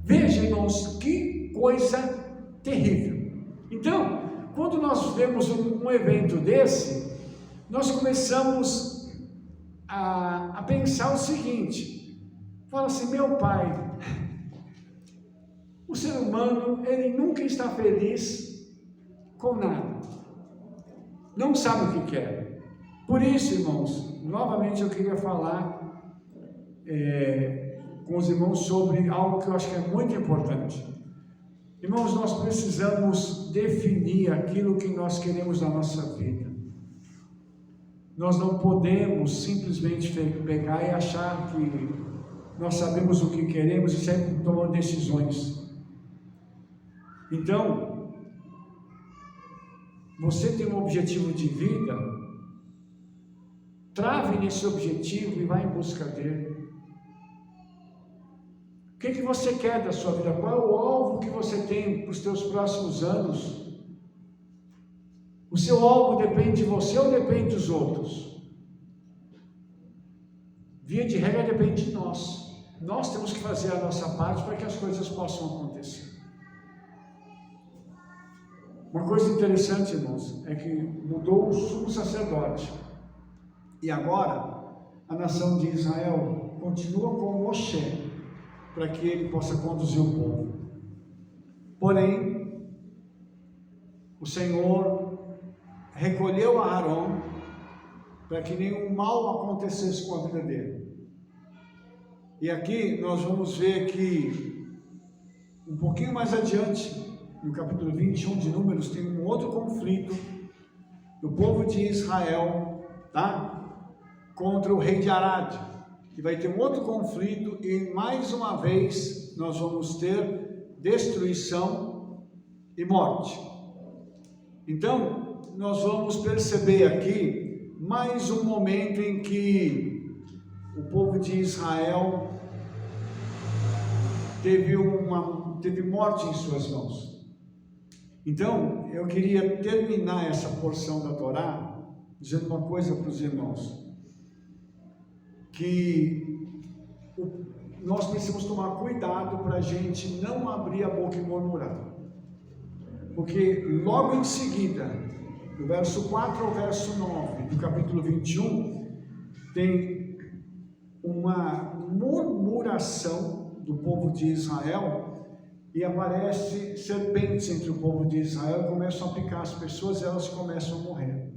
Veja, irmãos, que coisa terrível. Então, quando nós vemos um evento desse, nós começamos a pensar o seguinte: fala assim, meu pai, o ser humano, ele nunca está feliz com nada, não sabe o que quer. Por isso, irmãos, novamente eu queria falar com os irmãos sobre algo que eu acho que é muito importante. Irmãos, nós precisamos definir aquilo que nós queremos na nossa vida. Nós não podemos simplesmente pegar e achar que nós sabemos o que queremos e sempre tomamos decisões. Então, você tem um objetivo de vida, trave nesse objetivo e vá em busca dele. O que você quer da sua vida? Qual é o alvo que você tem para os seus próximos anos? O seu alvo depende de você ou depende dos outros? Via de regra depende de nós. Nós temos que fazer a nossa parte para que as coisas possam acontecer. Uma coisa interessante, irmãos, é que mudou o sumo sacerdote. E agora, a nação de Israel continua com Moshe, para que ele possa conduzir o povo. Porém, o Senhor recolheu Aharon para que nenhum mal acontecesse com a vida dele. E aqui nós vamos ver que, um pouquinho mais adiante, no capítulo 21 de Números, tem um outro conflito do povo de Israel, tá? Contra o rei de Arad. E vai ter um outro conflito e mais uma vez nós vamos ter destruição e morte. Então, nós vamos perceber aqui mais um momento em que o povo de Israel teve morte em suas mãos. Então, eu queria terminar essa porção da Torá dizendo uma coisa para os irmãos, que nós precisamos tomar cuidado para a gente não abrir a boca e murmurar, porque logo em seguida, do verso 4 ao verso 9 do capítulo 21, tem uma murmuração do povo de Israel e aparece serpentes entre o povo de Israel, começam a picar as pessoas e elas começam a morrer.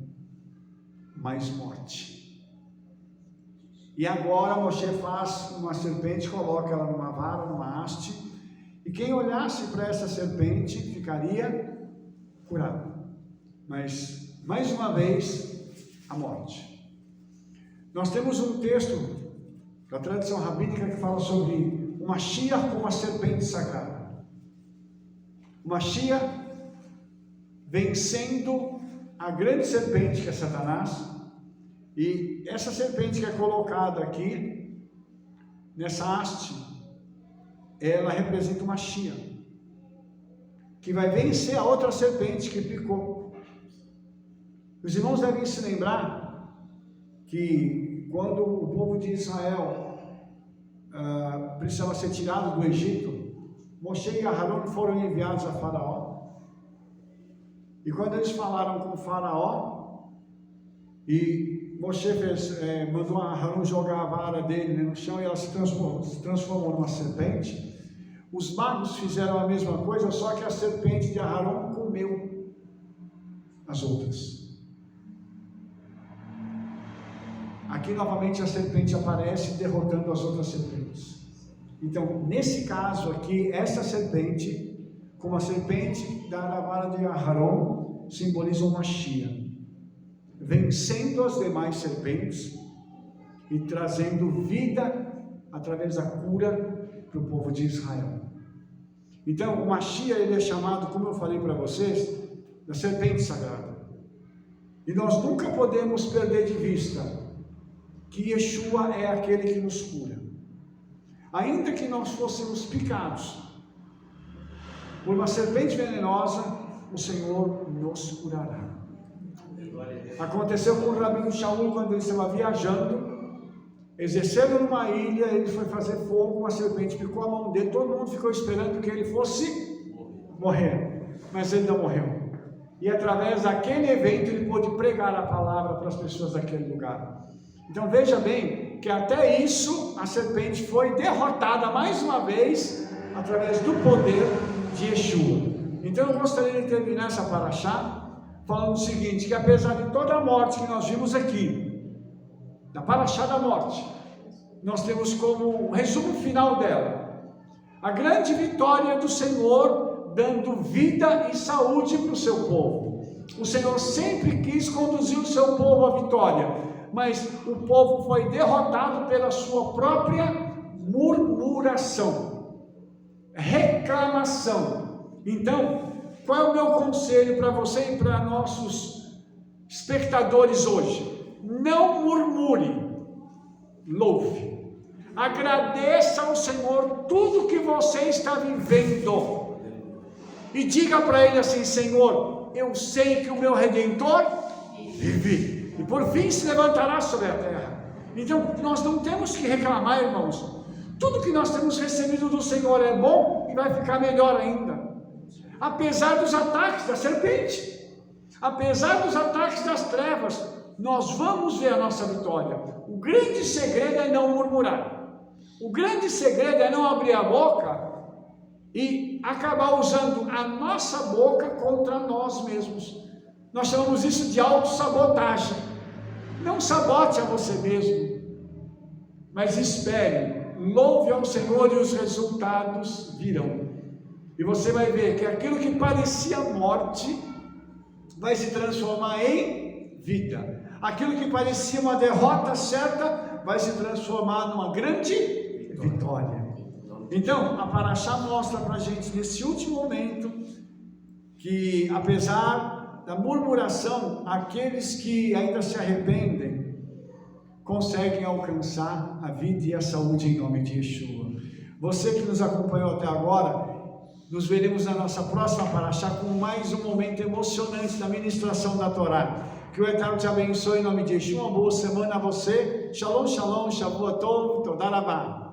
Mais morte. E agora Moshe faz uma serpente, coloca ela numa vara, numa haste, e quem olhasse para essa serpente ficaria curado. Mas, mais uma vez, a morte. Nós temos um texto da tradição rabínica que fala sobre o Mashiach como a serpente sagrada. O Mashiach vencendo a grande serpente que é Satanás, e essa serpente que é colocada aqui, nessa haste, ela representa o Mashiach, que vai vencer a outra serpente que picou. Os irmãos devem se lembrar que quando o povo de Israel precisava ser tirado do Egito, Moshe e Aharon foram enviados a Faraó. E quando eles falaram com o Faraó, e Moshe mandou Aharon jogar a vara dele no chão, e ela se transformou numa serpente. Os magos fizeram a mesma coisa, só que a serpente de Aharon comeu as outras. Aqui novamente a serpente aparece derrotando as outras serpentes. Então, nesse caso aqui, essa serpente, como a serpente da vara de Aharon, simboliza o Mashiach, vencendo as demais serpentes e trazendo vida através da cura para o povo de Israel. Então, o Mashiach, ele é chamado, como eu falei para vocês, da serpente sagrada. E nós nunca podemos perder de vista que Yeshua é aquele que nos cura. Ainda que nós fôssemos picados por uma serpente venenosa, o Senhor nos curará. Aconteceu com o Rabino Shaul quando ele estava viajando, exercendo numa ilha, ele foi fazer fogo, uma serpente picou a mão dele, todo mundo ficou esperando que ele fosse morrer, mas ele não morreu. E através daquele evento ele pôde pregar a palavra para as pessoas daquele lugar. Então veja bem que até isso a serpente foi derrotada mais uma vez através do poder de Yeshua. Então eu gostaria de terminar essa paraxá falando o seguinte, que apesar de toda a morte que nós vimos aqui, da paraxá da morte, nós temos como resumo final dela a grande vitória do Senhor dando vida e saúde para o seu povo. O Senhor sempre quis conduzir o seu povo à vitória, mas o povo foi derrotado pela sua própria murmuração, reclamação. Então, qual é o meu conselho para você e para nossos espectadores hoje? Não murmure, louve, agradeça ao Senhor tudo que você está vivendo e diga para Ele assim: Senhor, eu sei que o meu Redentor vive e por fim se levantará sobre a terra. Então nós não temos que reclamar, irmãos. Tudo que nós temos recebido do Senhor é bom e vai ficar melhor ainda, apesar dos ataques da serpente, apesar dos ataques das trevas. Nós vamos ver a nossa vitória. O grande segredo é não murmurar, o grande segredo é não abrir a boca e acabar usando a nossa boca contra nós mesmos. Nós chamamos isso de autossabotagem. Não sabote a você mesmo, mas espere, louve ao Senhor e os resultados virão. E você vai ver que aquilo que parecia morte vai se transformar em vida. Aquilo que parecia uma derrota certa vai se transformar numa grande vitória. Então, a paraxá mostra para a gente nesse último momento que, apesar da murmuração, aqueles que ainda se arrependem conseguem alcançar a vida e a saúde em nome de Yeshua. Você que nos acompanhou até agora, nos veremos na nossa próxima paraxá com mais um momento emocionante da ministração da Torá. Que o Eterno te abençoe em nome de Yeshua. Uma boa semana a você. Shalom, shalom, Shavua Tov, Toda Rabá.